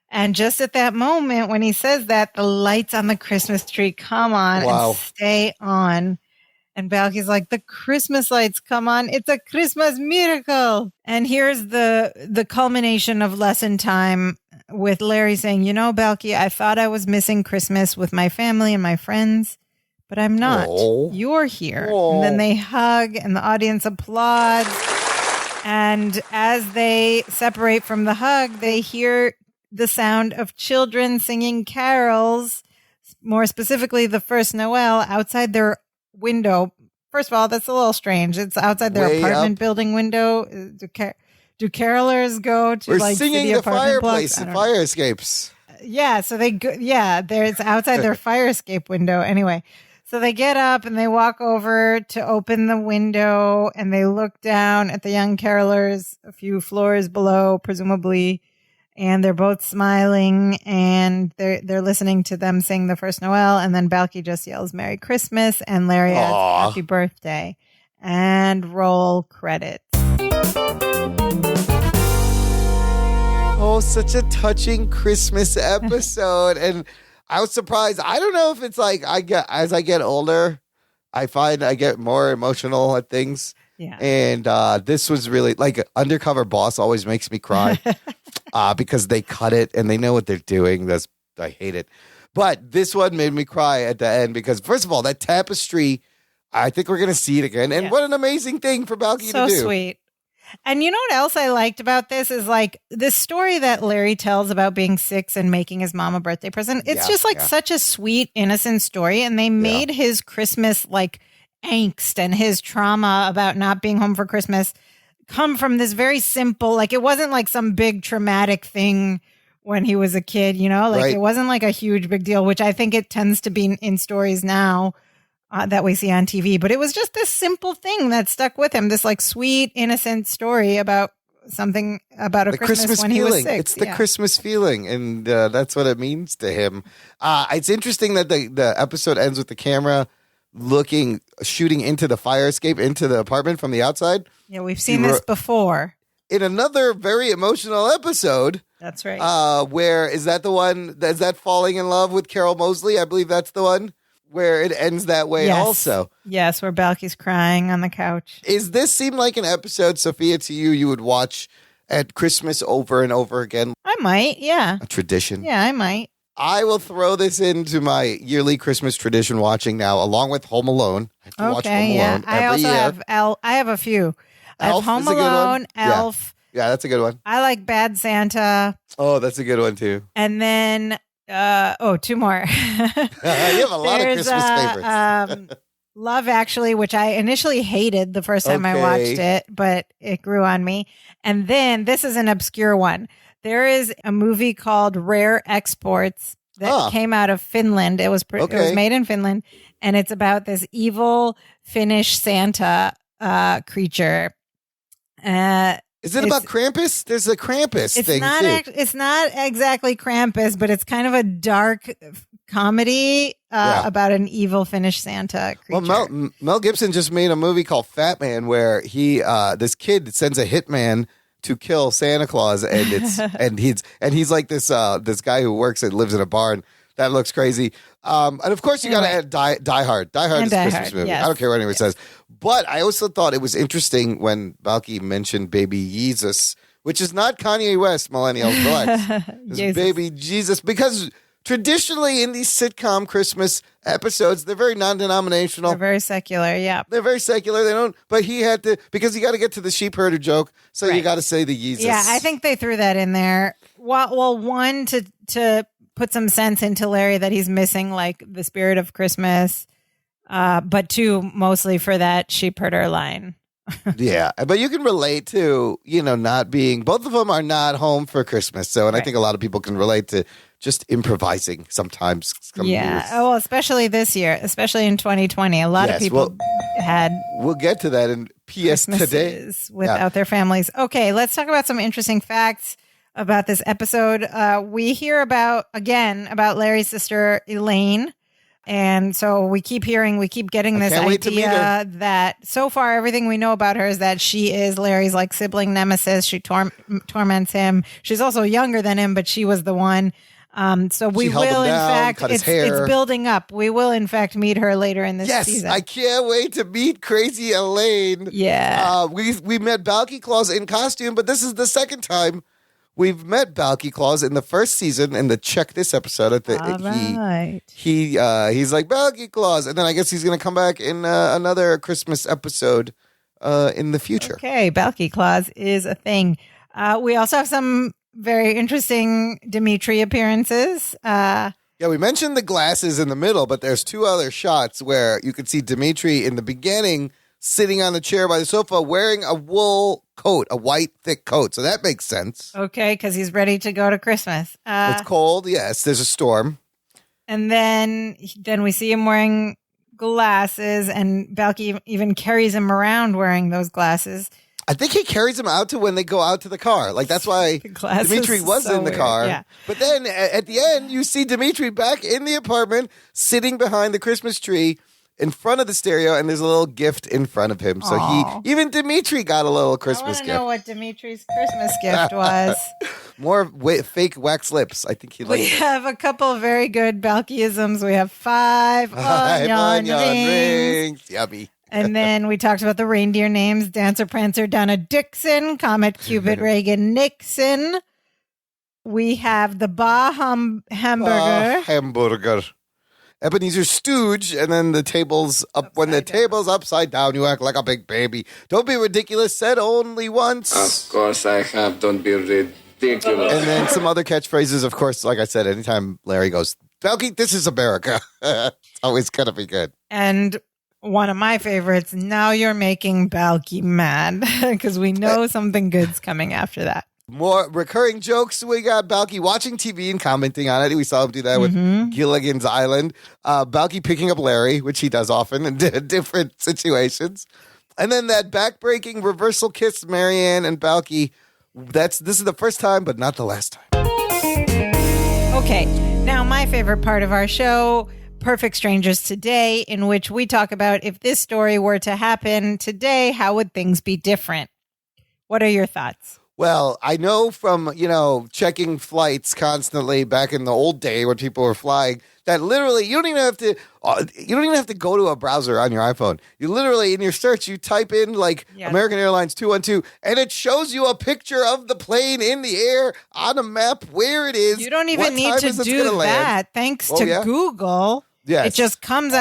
Speaker 2: And just at that moment when he says that, the lights on the Christmas tree come on and stay on. And Balky's like, the Christmas lights come on. It's a Christmas miracle. And here's the culmination of lesson time with Larry saying, you know, Balky, I thought I was missing Christmas with my family and my friends, but I'm not.
Speaker 1: Oh.
Speaker 2: You're here.
Speaker 1: Oh.
Speaker 2: And then they hug and the audience applauds. And as they separate from the hug, they hear the sound of children singing carols, more specifically the first Noel, outside their window. First of all, that's a little strange. It's outside their apartment building window. Do carolers go to
Speaker 1: We're singing the fireplace and fire escapes?
Speaker 2: Yeah, so they go. Yeah, there's outside their fire escape window. Anyway, so they get up and they walk over to open the window and they look down at the young carolers a few floors below, presumably. And they're both smiling and they're listening to them sing the first Noel. And then Balky just yells Merry Christmas and Larry adds Happy Birthday and roll credits.
Speaker 1: Oh, such a touching Christmas episode. And I was surprised. I don't know if it's like as I get older, I find I get more emotional at things.
Speaker 2: Yeah.
Speaker 1: And this was really like Undercover Boss always makes me cry because they cut it and they know what they're doing. I hate it. But this one made me cry at the end because, first of all, that tapestry, I think we're going to see it again. And what an amazing thing for Balky to do.
Speaker 2: So sweet. And you know what else I liked about this is like this story that Larry tells about being 6 and making his mom a birthday present. It's just like such a sweet, innocent story. And they made his Christmas like angst and his trauma about not being home for Christmas come from this very simple, like it wasn't like some big traumatic thing when he was a kid, you know, like it wasn't like a huge big deal, which I think it tends to be in stories now that we see on TV. But it was just this simple thing that stuck with him, this like sweet, innocent story about something about a Christmas when
Speaker 1: feeling.
Speaker 2: He was 6.
Speaker 1: It's the Christmas feeling, and that's what it means to him. It's interesting that the episode ends with the camera shooting into the fire escape, into the apartment from the outside.
Speaker 2: Yeah, we've seen this before.
Speaker 1: In another very emotional episode.
Speaker 2: That's right.
Speaker 1: Where is that the one? Is that Falling in Love with Carol Moseley? I believe that's the one where it ends that way also.
Speaker 2: Yes, where Balky's crying on the couch.
Speaker 1: Is this seem like an episode, Sophia, to you would watch at Christmas over and over again?
Speaker 2: I might, yeah.
Speaker 1: A tradition?
Speaker 2: Yeah, I might.
Speaker 1: I will throw this into my yearly Christmas tradition watching now, along with Home Alone. I have to watch Home Alone every year.
Speaker 2: I have a few. I have
Speaker 1: Elf
Speaker 2: Home
Speaker 1: is a good one.
Speaker 2: Alone,
Speaker 1: Yeah.
Speaker 2: Elf.
Speaker 1: Yeah, that's a good one.
Speaker 2: I like Bad Santa.
Speaker 1: Oh, that's a good one too.
Speaker 2: And then, two more.
Speaker 1: You have a lot of
Speaker 2: There's,
Speaker 1: Christmas favorites.
Speaker 2: Love Actually, which I initially hated the first time I watched it, but it grew on me. And then this is an obscure one. There is a movie called Rare Exports that came out of Finland. It was made in Finland, and it's about this evil Finnish Santa creature.
Speaker 1: Is it about Krampus? There's a Krampus thing too.
Speaker 2: It's not exactly Krampus, but it's kind of a dark comedy about an evil Finnish Santa creature.
Speaker 1: Well, Mel Gibson just made a movie called Fat Man where he this kid sends a hitman to kill Santa Claus, and it's and he's like this guy who works and lives in a barn. That looks crazy. And of course, you got to add Die Hard. Die Hard is a Christmas movie. Yes. I don't care what anyone says. But I also thought it was interesting when Balky mentioned Baby Jesus, which is not Kanye West, millennials. Relax. It's Baby Jesus. Because traditionally in these sitcom Christmas episodes, they're very non-denominational.
Speaker 2: They're very secular, yeah.
Speaker 1: They're very secular. They don't, but he had to, because you got to get to the sheep herder joke, so you got to say the Jesus.
Speaker 2: Yeah, I think they threw that in there. Well, one, to put some sense into Larry that he's missing like the spirit of Christmas, but two, mostly for that sheep herder line.
Speaker 1: Yeah, but you can relate to, not being, both of them are not home for Christmas. So, and I think a lot of people can relate to just improvising sometimes.
Speaker 2: Yeah. Oh, well, especially this year, especially in 2020. A lot of people had.
Speaker 1: We'll get to that in PS today.
Speaker 2: Without their families. Okay, let's talk about some interesting facts about this episode. We hear about Larry's sister, Elaine. And so we keep getting this idea that so far everything we know about her is that she is Larry's like sibling nemesis. She torments him. She's also younger than him, but she was the one. So we will, in fact, it's building up. We will, in fact, meet her later in this season.
Speaker 1: Yes, I can't wait to meet crazy Elaine.
Speaker 2: Yeah.
Speaker 1: We met Balky Claus in costume, but this is the second time we've met Balky Claus in the first season. In the Check This episode, he's like Balky Claus, and then I guess he's going to come back in another Christmas episode in the future.
Speaker 2: Okay, Balky Claus is a thing. We also have some very interesting Dimitri appearances.
Speaker 1: Yeah, we mentioned the glasses in the middle, but there's two other shots where you can see Dimitri in the beginning sitting on the chair by the sofa wearing a wool coat, a white thick coat. So that makes sense.
Speaker 2: Okay, because he's ready to go to Christmas.
Speaker 1: It's cold. Yes, there's a storm.
Speaker 2: And then we see him wearing glasses, and Balky even carries him around wearing those glasses.
Speaker 1: I think he carries him out to when they go out to the car. Like, that's why Dimitri was in the car.
Speaker 2: Yeah.
Speaker 1: But then at the end, you see Dimitri back in the apartment, sitting behind the Christmas tree in front of the stereo, and there's a little gift in front of him. So even Dimitri got a little Christmas gift.
Speaker 2: I want to know what Dimitri's Christmas gift was.
Speaker 1: More fake wax lips. I think he likes it.
Speaker 2: We have a couple of very good Balkyisms. We have 5 onion rings.
Speaker 1: Yummy.
Speaker 2: And then we talked about the reindeer names: Dancer, Prancer, Donna, Dixon, Comet, Cupid, Reagan, Nixon. We have the hamburger.
Speaker 1: Ebenezer Stooge, and then the table's up. When the table's upside down, you act like a big baby. Don't be ridiculous. Said only once.
Speaker 3: Of course I have. Don't be ridiculous.
Speaker 1: And then some other catchphrases, of course, like I said, anytime Larry goes, Balky, this is America. It's always going to be good.
Speaker 2: And one of my favorites, now you're making Balky mad, because we know something good's coming after that.
Speaker 1: More recurring jokes. We got Balky watching TV and commenting on it. We saw him do that with Gilligan's Island. Balky picking up Larry, which he does often in different situations. And then that backbreaking reversal kiss, Marianne and Balky. This is the first time, but not the last time.
Speaker 2: Okay, now my favorite part of our show, Perfect Strangers Today, in which we talk about if this story were to happen today, how would things be different? What are your thoughts?
Speaker 1: Well, I know from, checking flights constantly back in the old day when people were flying that literally you don't even have to go to a browser on your iPhone. You literally, in your search, you type in American Airlines 212 and it shows you a picture of the plane in the air on a map where it is.
Speaker 2: You don't even need to do that thanks to Google.
Speaker 1: Yes.
Speaker 2: It just comes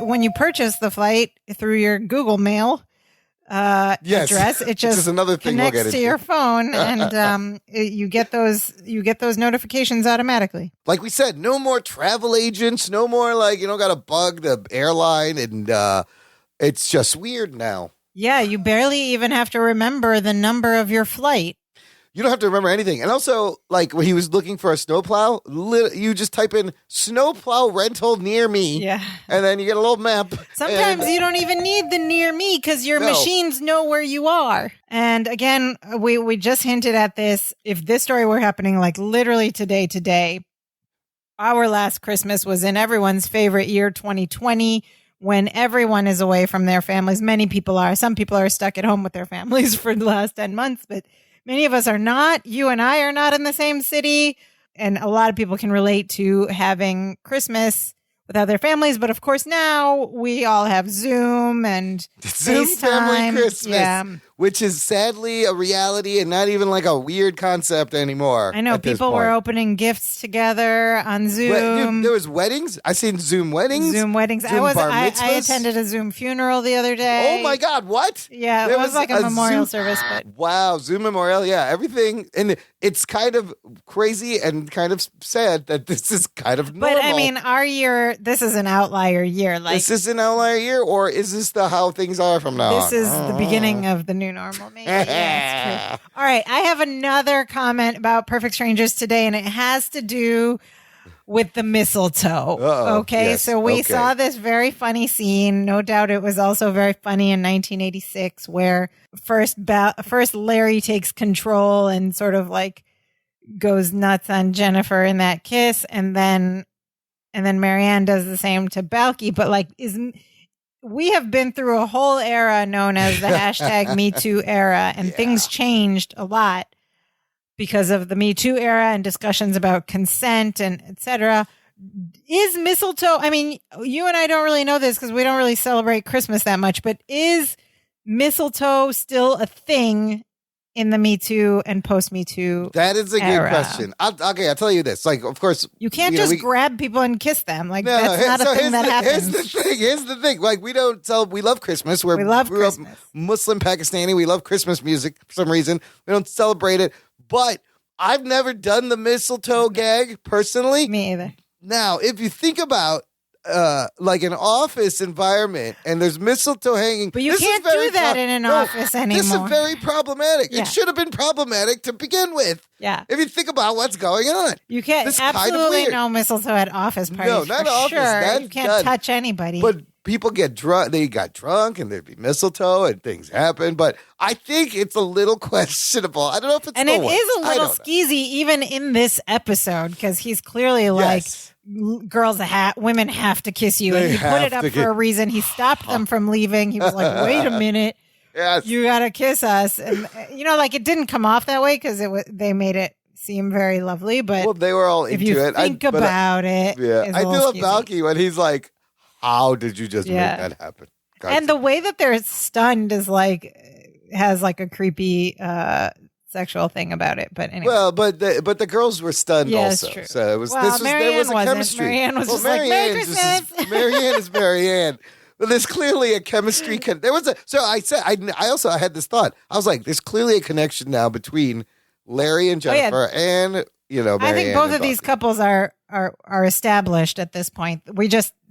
Speaker 2: when you purchase the flight through your Google Mail.
Speaker 1: Yes.
Speaker 2: address. It
Speaker 1: Which is
Speaker 2: just
Speaker 1: another thing we'll
Speaker 2: connects
Speaker 1: get
Speaker 2: to
Speaker 1: into.
Speaker 2: your phone, and you get those notifications automatically.
Speaker 1: Like we said, no more travel agents, no more like, got to bug the airline, and it's just weird now.
Speaker 2: Yeah, you barely even have to remember the number of your flight.
Speaker 1: You don't have to remember anything. And also, like when he was looking for a snowplow, you just type in snowplow rental near me.
Speaker 2: Yeah.
Speaker 1: And then you get a little map.
Speaker 2: Sometimes you don't even need the near me because your machines know where you are. And again, we just hinted at this. If this story were happening like literally today, our last Christmas was in everyone's favorite year, 2020, when everyone is away from their families. Many people are. Some people are stuck at home with their families for the last 10 months, but many of us are not. You and I are not in the same city. And a lot of people can relate to having Christmas without their families. But of course, now we all have Zoom and
Speaker 1: Zoom
Speaker 2: FaceTime.
Speaker 1: family Christmas,
Speaker 2: Yeah.
Speaker 1: which is sadly a reality and not even like a weird concept anymore.
Speaker 2: I know
Speaker 1: at this
Speaker 2: people were
Speaker 1: point.
Speaker 2: opening gifts together on Zoom.
Speaker 1: Dude, there was weddings. I seen Zoom weddings.
Speaker 2: Zoom weddings.
Speaker 1: Zoom bar
Speaker 2: I
Speaker 1: mitzvahs.
Speaker 2: attended a Zoom funeral the other day.
Speaker 1: Oh my God! What?
Speaker 2: Yeah,
Speaker 1: There
Speaker 2: it was like a memorial service, but
Speaker 1: Wow, Zoom memorial. Yeah, everything, and it's kind of crazy and kind of sad that this is kind of normal.
Speaker 2: But I mean, our year, this is an outlier year. Like
Speaker 1: is this an outlier year, or is this how things are from now on?
Speaker 2: this is the beginning of the new normal, maybe. Yeah, it's true. All right, I have another comment about Perfect Strangers today, and it has to do with the mistletoe.
Speaker 1: Uh-oh.
Speaker 2: Okay,
Speaker 1: Yes.
Speaker 2: so we
Speaker 1: Okay.
Speaker 2: saw this very funny scene. No doubt it was also very funny in 1986, where first Larry takes control and sort of like goes nuts on Jennifer in that kiss, and then Marianne does the same to Balky. But like, we have been through a whole era known as the hashtag Me Too era, and things changed a lot because of the Me Too era and discussions about consent and etc. Is mistletoe, I mean, you and I don't really know this because we don't really celebrate Christmas that much, but is mistletoe still a thing in the Me Too and post Me Too?
Speaker 1: That is a good
Speaker 2: era?
Speaker 1: question. I'll tell you this. Like, of course,
Speaker 2: You can't just grab people and kiss them. Like,
Speaker 1: No,
Speaker 2: that's not a thing that happens.
Speaker 1: Here's the thing. Like, we love Christmas.
Speaker 2: We love
Speaker 1: grew up
Speaker 2: Christmas.
Speaker 1: Muslim Pakistani. We love Christmas music for some reason. We don't celebrate it. But I've never done the mistletoe gag personally.
Speaker 2: Me either.
Speaker 1: Now, if you think about like an office environment and there's mistletoe hanging.
Speaker 2: But you
Speaker 1: this is
Speaker 2: can't
Speaker 1: very
Speaker 2: do that in an office anymore.
Speaker 1: This is very problematic.
Speaker 2: Yeah.
Speaker 1: It should have been problematic to begin with.
Speaker 2: Yeah.
Speaker 1: If you think about what's going on.
Speaker 2: You can't
Speaker 1: This is kind of
Speaker 2: absolutely
Speaker 1: weird.
Speaker 2: no mistletoe at office parties.
Speaker 1: No, not
Speaker 2: for
Speaker 1: office.
Speaker 2: Sure.
Speaker 1: That's
Speaker 2: You can't
Speaker 1: done.
Speaker 2: touch anybody.
Speaker 1: But people get drunk. They got drunk, and there'd be mistletoe, and things happen. But I think it's a little questionable. I don't know if it's
Speaker 2: and
Speaker 1: the
Speaker 2: it
Speaker 1: one.
Speaker 2: is a
Speaker 1: I
Speaker 2: little
Speaker 1: don't know.
Speaker 2: skeezy even in this episode because he's clearly like
Speaker 1: Yes.
Speaker 2: women have to kiss you,
Speaker 1: They
Speaker 2: and he put
Speaker 1: have
Speaker 2: it up
Speaker 1: to
Speaker 2: for a reason. He stopped them from leaving. He was like, "Wait a minute,
Speaker 1: Yes.
Speaker 2: you gotta kiss us," and like it didn't come off that way because they made it seem very lovely. But
Speaker 1: Well, they were all
Speaker 2: if
Speaker 1: into
Speaker 2: you
Speaker 1: it.
Speaker 2: think
Speaker 1: but
Speaker 2: about it,
Speaker 1: yeah,
Speaker 2: it's a
Speaker 1: I do
Speaker 2: little
Speaker 1: love
Speaker 2: skeezy.
Speaker 1: Balky when he's like, "How did you just
Speaker 2: Yeah.
Speaker 1: make that happen?" God,
Speaker 2: And the way that they're stunned is like has like a creepy sexual thing about it. But anyway.
Speaker 1: well, but the girls were stunned
Speaker 2: Yeah, it's
Speaker 1: also.
Speaker 2: true.
Speaker 1: So it was
Speaker 2: Well,
Speaker 1: there was
Speaker 2: Marianne
Speaker 1: a
Speaker 2: wasn't.
Speaker 1: chemistry.
Speaker 2: Marianne was just like, "Merry
Speaker 1: Marianne
Speaker 2: Christmas."
Speaker 1: Marianne is Marianne. But there's clearly a chemistry. There was a. So I said I had this thought. I was like, there's clearly a connection now between Larry and
Speaker 2: Oh, yeah.
Speaker 1: Jennifer and Marianne.
Speaker 2: I think both
Speaker 1: and
Speaker 2: of these
Speaker 1: Balky.
Speaker 2: couples are established at this point.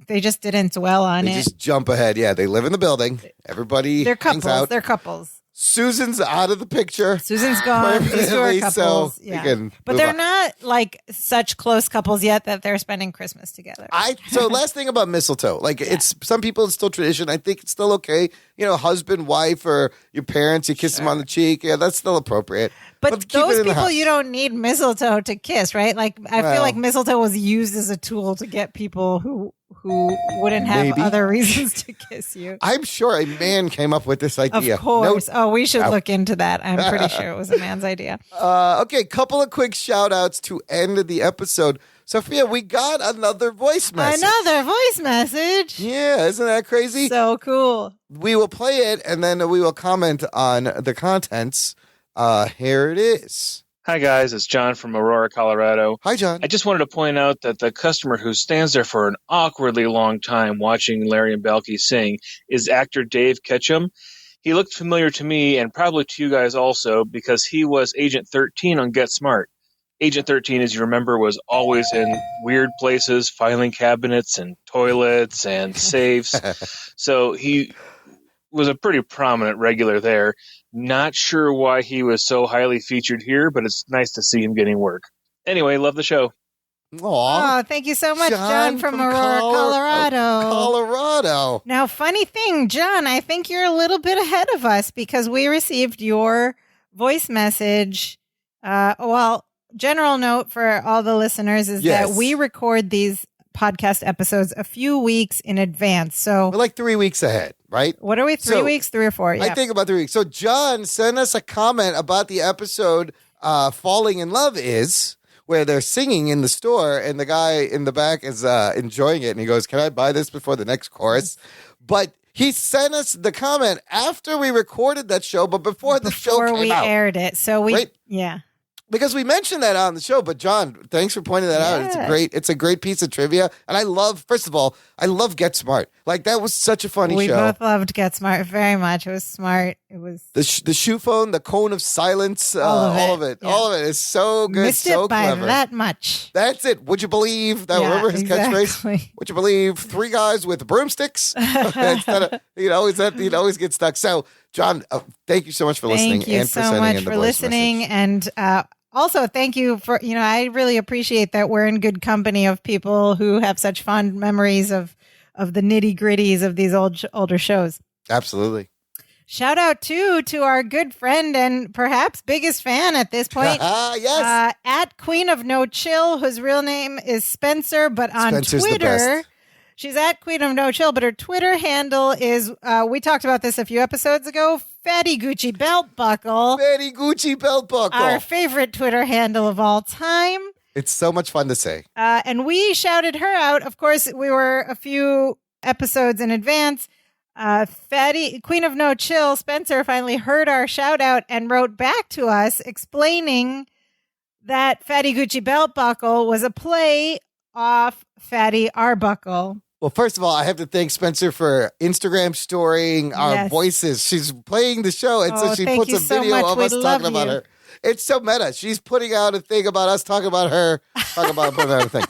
Speaker 2: They just didn't dwell on
Speaker 1: They
Speaker 2: it.
Speaker 1: just jump ahead. Yeah, they live in the building. Everybody
Speaker 2: They're
Speaker 1: hangs
Speaker 2: couples.
Speaker 1: out.
Speaker 2: They're couples.
Speaker 1: Susan's out of the picture.
Speaker 2: Susan's gone. These two are
Speaker 1: Permanently,
Speaker 2: couples.
Speaker 1: so we
Speaker 2: Yeah.
Speaker 1: can
Speaker 2: But
Speaker 1: move
Speaker 2: they're
Speaker 1: on.
Speaker 2: not like such close couples yet that they're spending Christmas together.
Speaker 1: So last thing about mistletoe, like it's some people it's still tradition. I think it's still okay. Husband, wife, or your parents, you kiss them on the cheek. Yeah, that's still appropriate.
Speaker 2: But
Speaker 1: keep it
Speaker 2: those
Speaker 1: in the
Speaker 2: people,
Speaker 1: house.
Speaker 2: you don't need mistletoe to kiss, right? Like I feel
Speaker 1: Well.
Speaker 2: like mistletoe was used as a tool to get people who wouldn't have
Speaker 1: Maybe.
Speaker 2: other reasons to kiss you.
Speaker 1: I'm sure a man came up with this idea.
Speaker 2: Of course. We should
Speaker 1: Out.
Speaker 2: look into that. I'm pretty sure it was a man's idea.
Speaker 1: Okay, couple of quick shout outs to end the episode. Sophia, we got another voice message.
Speaker 2: Another voice message.
Speaker 1: Yeah, isn't that crazy?
Speaker 2: So cool.
Speaker 1: We will play it and then we will comment on the contents. Here it is.
Speaker 4: Hi, guys. It's John from Aurora, Colorado.
Speaker 1: Hi, John.
Speaker 4: I just wanted to point out that the customer who stands there for an awkwardly long time watching Larry and Balky sing is actor Dave Ketchum. He looked familiar to me and probably to you guys also because he was Agent 13 on Get Smart. Agent 13, as you remember, was always in weird places, filing cabinets and toilets and safes. So he was a pretty prominent regular there. Not sure why he was so highly featured here, but it's nice to see him getting work. Anyway, love the show.
Speaker 2: Oh, thank you so much, John from Aurora, Colorado.
Speaker 1: Colorado.
Speaker 2: Now, funny thing, John, I think you're a little bit ahead of us because we received your voice message. General note for all the listeners is that we record these podcast episodes a few weeks in advance. So
Speaker 1: we're like 3 weeks ahead, right?
Speaker 2: What are we, 3 weeks, 3 or 4? Yeah.
Speaker 1: I think about 3 weeks. So John sent us a comment about the episode Falling in Love Is, where they're singing in the store and the guy in the back is enjoying it. And he goes, can I buy this before the next chorus? But he sent us the comment after we recorded that show, but before the show came out. Before we
Speaker 2: aired it. So yeah.
Speaker 1: Because we mentioned that on the show, but John, thanks for pointing that out. It's a great piece of trivia. And I love Get Smart. Like, that was such a funny show.
Speaker 2: We both loved Get Smart very much. It was smart. It was
Speaker 1: the shoe phone, the cone of silence, all of it. Yeah. All of it is so good,
Speaker 2: Missed
Speaker 1: so
Speaker 2: it by
Speaker 1: clever.
Speaker 2: That much.
Speaker 1: That's it. Would you believe that? Remember his catchphrase? Would you believe 3 guys with broomsticks? Instead of, he'd always get stuck. So, John, thank you so much for listening and for sending in the voice message.
Speaker 2: And also, thank you for, I really appreciate that we're in good company of people who have such fond memories of the nitty gritties of these older shows.
Speaker 1: Absolutely.
Speaker 2: Shout out to our good friend and perhaps biggest fan at this point.
Speaker 1: Yes.
Speaker 2: At Queen of No Chill, whose real name is Spencer, but on
Speaker 1: Spencer's
Speaker 2: Twitter, she's at Queen of No Chill, but her Twitter handle is, we talked about this a few episodes ago, Fatty Gucci Belt Buckle.
Speaker 1: Fatty Gucci Belt Buckle.
Speaker 2: Our favorite Twitter handle of all time.
Speaker 1: It's so much fun to say.
Speaker 2: And we shouted her out. Of course, we were a few episodes in advance. Fatty Queen of No Chill, Spencer, finally heard our shout out and wrote back to us explaining that Fatty Gucci Belt Buckle was a play off Fatty Arbuckle.
Speaker 1: Well, first of all, I have to thank Spencer for Instagram storying our voices. She's playing the show, and so she puts a video of us talking about her. It's so meta. She's putting out a thing about us talking about her, talking about putting out a thing.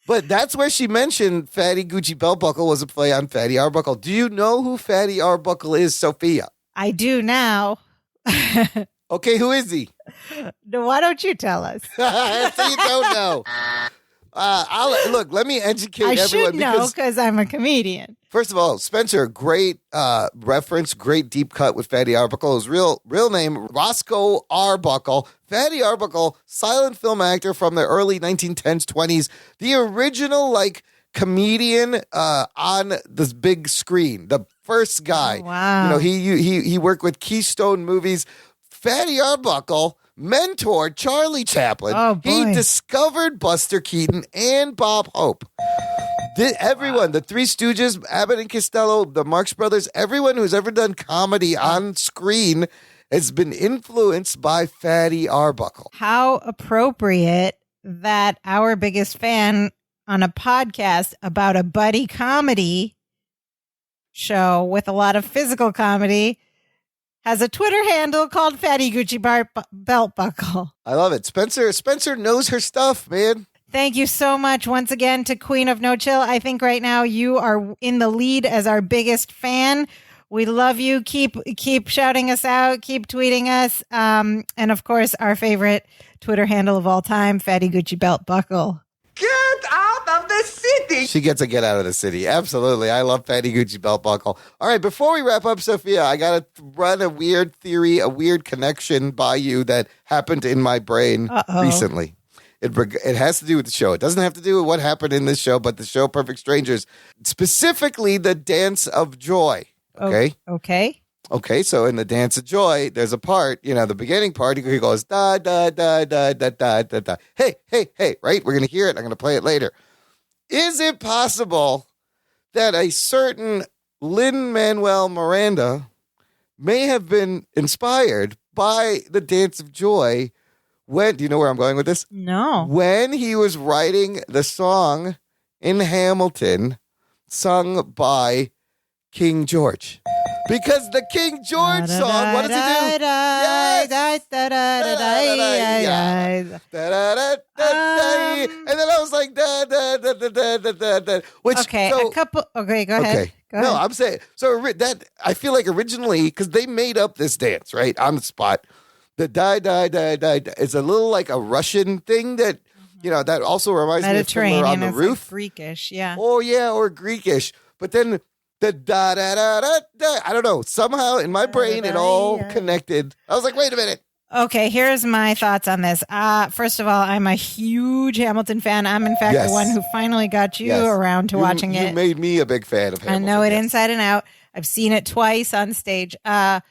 Speaker 1: But that's where she mentioned Fatty Gucci Belt Buckle was a play on Fatty Arbuckle. Do you know who Fatty Arbuckle is, Sophia?
Speaker 2: I do now.
Speaker 1: Okay, who is he?
Speaker 2: Why don't you tell us?
Speaker 1: So you don't know. Let me educate everyone.
Speaker 2: I should know because I'm a comedian.
Speaker 1: First of all, Spencer, great reference, great deep cut with Fatty Arbuckle. His real name, Roscoe Arbuckle. Fatty Arbuckle, silent film actor from the early 1910s, 20s. The original, comedian on this big screen. The first guy.
Speaker 2: Oh, wow.
Speaker 1: He worked with Keystone Movies. Fatty Arbuckle mentored Charlie Chaplin.
Speaker 2: Oh, boy.
Speaker 1: He discovered Buster Keaton and Bob Hope. Everyone, the Three Stooges, Abbott and Costello, the Marx Brothers, everyone who's ever done comedy on screen has been influenced by Fatty Arbuckle.
Speaker 2: How appropriate that our biggest fan on a podcast about a buddy comedy show with a lot of physical comedy has a Twitter handle called Fatty Gucci Belt Buckle.
Speaker 1: I love it. Spencer knows her stuff, man.
Speaker 2: Thank you so much once again to Queen of No Chill. I think right now you are in the lead as our biggest fan. We love you. Keep shouting us out. Keep tweeting us. And of course, our favorite Twitter handle of all time, Fatty Gucci Belt Buckle.
Speaker 5: Get out of the city.
Speaker 1: She gets a get out of the city. Absolutely. I love Fatty Gucci Belt Buckle. All right, before we wrap up, Sophia, I got to run a weird theory, a weird connection by you that happened in my brain recently. It has to do with the show. It doesn't have to do with what happened in this show, but the show Perfect Strangers, specifically the Dance of Joy. Okay? Okay, so in the Dance of Joy, there's a part, the beginning part, he goes, da, da, da, da, da, da, da, da. Hey, hey, hey, right? We're going to hear it. I'm going to play it later. Is it possible that a certain Lin-Manuel Miranda may have been inspired by the Dance of Joy do you know where I'm going with this?
Speaker 2: No.
Speaker 1: When he was writing the song in Hamilton, sung by King George. Because the King George song, what does he do? Yes! And then I was like, da, da, da, da, da, da, da, da. Which,
Speaker 2: Okay,
Speaker 1: so,
Speaker 2: okay, go ahead.
Speaker 1: okay.
Speaker 2: Go
Speaker 1: No,
Speaker 2: ahead.
Speaker 1: I'm saying, so that, I feel like originally, because they made up this dance, right, on the spot. The die, die, die, die, die. It's a little like a Russian thing that, that also reminds me of Fiddler on the
Speaker 2: it's
Speaker 1: Roof.
Speaker 2: like Greekish, yeah.
Speaker 1: Oh, yeah, or Greekish. But then the da, da, da, da, da, I don't know. Somehow in my brain, it all connected. I was like, wait a minute.
Speaker 2: Okay, here's my thoughts on this. First of all, I'm a huge Hamilton fan. I'm, in fact, the one who finally got you around to watching it.
Speaker 1: You made me a big fan of Hamilton.
Speaker 2: I know it inside and out. I've seen it twice on stage. I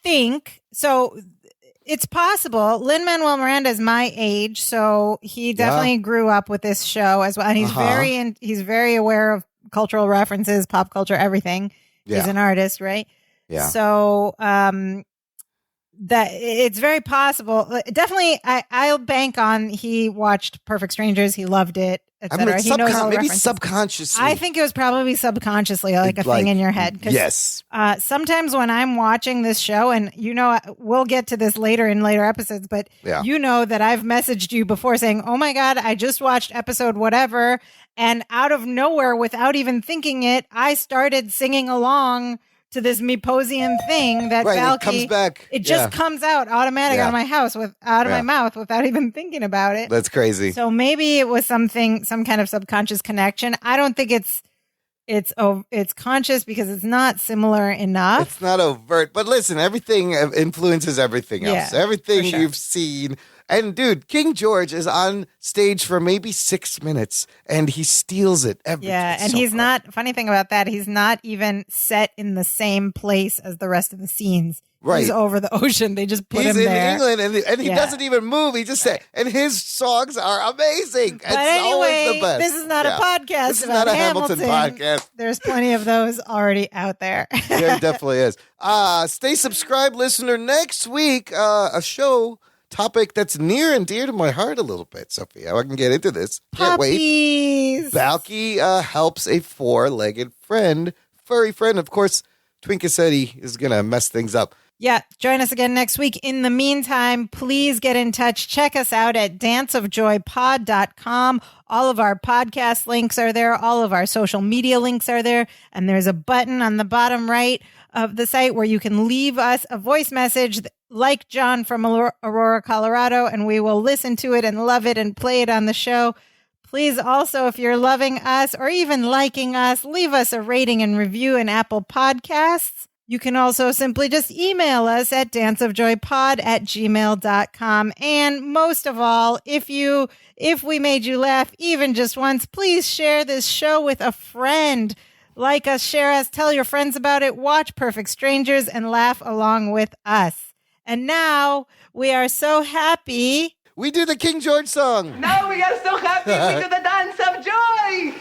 Speaker 2: think so. It's possible. Lin-Manuel Miranda is my age, so he definitely grew up with this show as well, and he's very aware of cultural references, pop culture, everything. Yeah. He's an artist, right?
Speaker 1: Yeah.
Speaker 2: So that it's very possible. Definitely, I'll bank on he watched Perfect Strangers. He loved it, etc. He knows all the
Speaker 1: maybe
Speaker 2: references.
Speaker 1: subconsciously.
Speaker 2: I think it was probably subconsciously, like a thing in your head.
Speaker 1: Yes.
Speaker 2: Sometimes when I'm watching this show, and we'll get to this later in later episodes, but you know that I've messaged you before saying, "Oh my God, I just watched episode whatever," and out of nowhere, without even thinking it, I started singing along to this Meposian thing that Valky,
Speaker 1: it comes back.
Speaker 2: It just comes out automatic out of my house out of my mouth without even thinking about it.
Speaker 1: That's crazy.
Speaker 2: So maybe it was some kind of subconscious connection. I don't think it's conscious because it's not similar enough.
Speaker 1: It's not overt, but listen, everything influences everything else. Everything you've seen. And dude, King George is on stage for maybe 6 minutes and he steals it every time.
Speaker 2: Yeah, and he's not, funny thing about that, he's not even set in the same place as the rest of the scenes. Right. He's over the ocean. They just put him there.
Speaker 1: He's in England and he doesn't even move. He just said, and his songs are amazing.
Speaker 2: But anyway,
Speaker 1: always the best.
Speaker 2: This is not a podcast.
Speaker 1: This is not a Hamilton podcast.
Speaker 2: There's plenty of those already out there.
Speaker 1: There definitely is. Stay subscribed, listener. Next week, a show topic that's near and dear to my heart a little bit, Sophia. I can get into this. Can't wait. Valky helps a four-legged friend, furry friend. Of course, Twinkassetti is going to mess things up.
Speaker 2: Yeah, join us again next week. In the meantime, please get in touch. Check us out at danceofjoypod.com. All of our podcast links are there. All of our social media links are there. And there's a button on the bottom right of the site where you can leave us a voice message like John from Aurora, Colorado, and we will listen to it and love it and play it on the show. Please also, if you're loving us or even liking us, leave us a rating and review in Apple Podcasts. You can also simply just email us at danceofjoypod@gmail.com. And most of all, if we made you laugh even just once, please share this show with a friend. Like us, share us, tell your friends about it, watch Perfect Strangers, and laugh along with us. And now we are so happy.
Speaker 1: We do the King George song.
Speaker 5: Now we are so happy we do the dance of joy.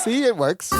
Speaker 1: See, it works.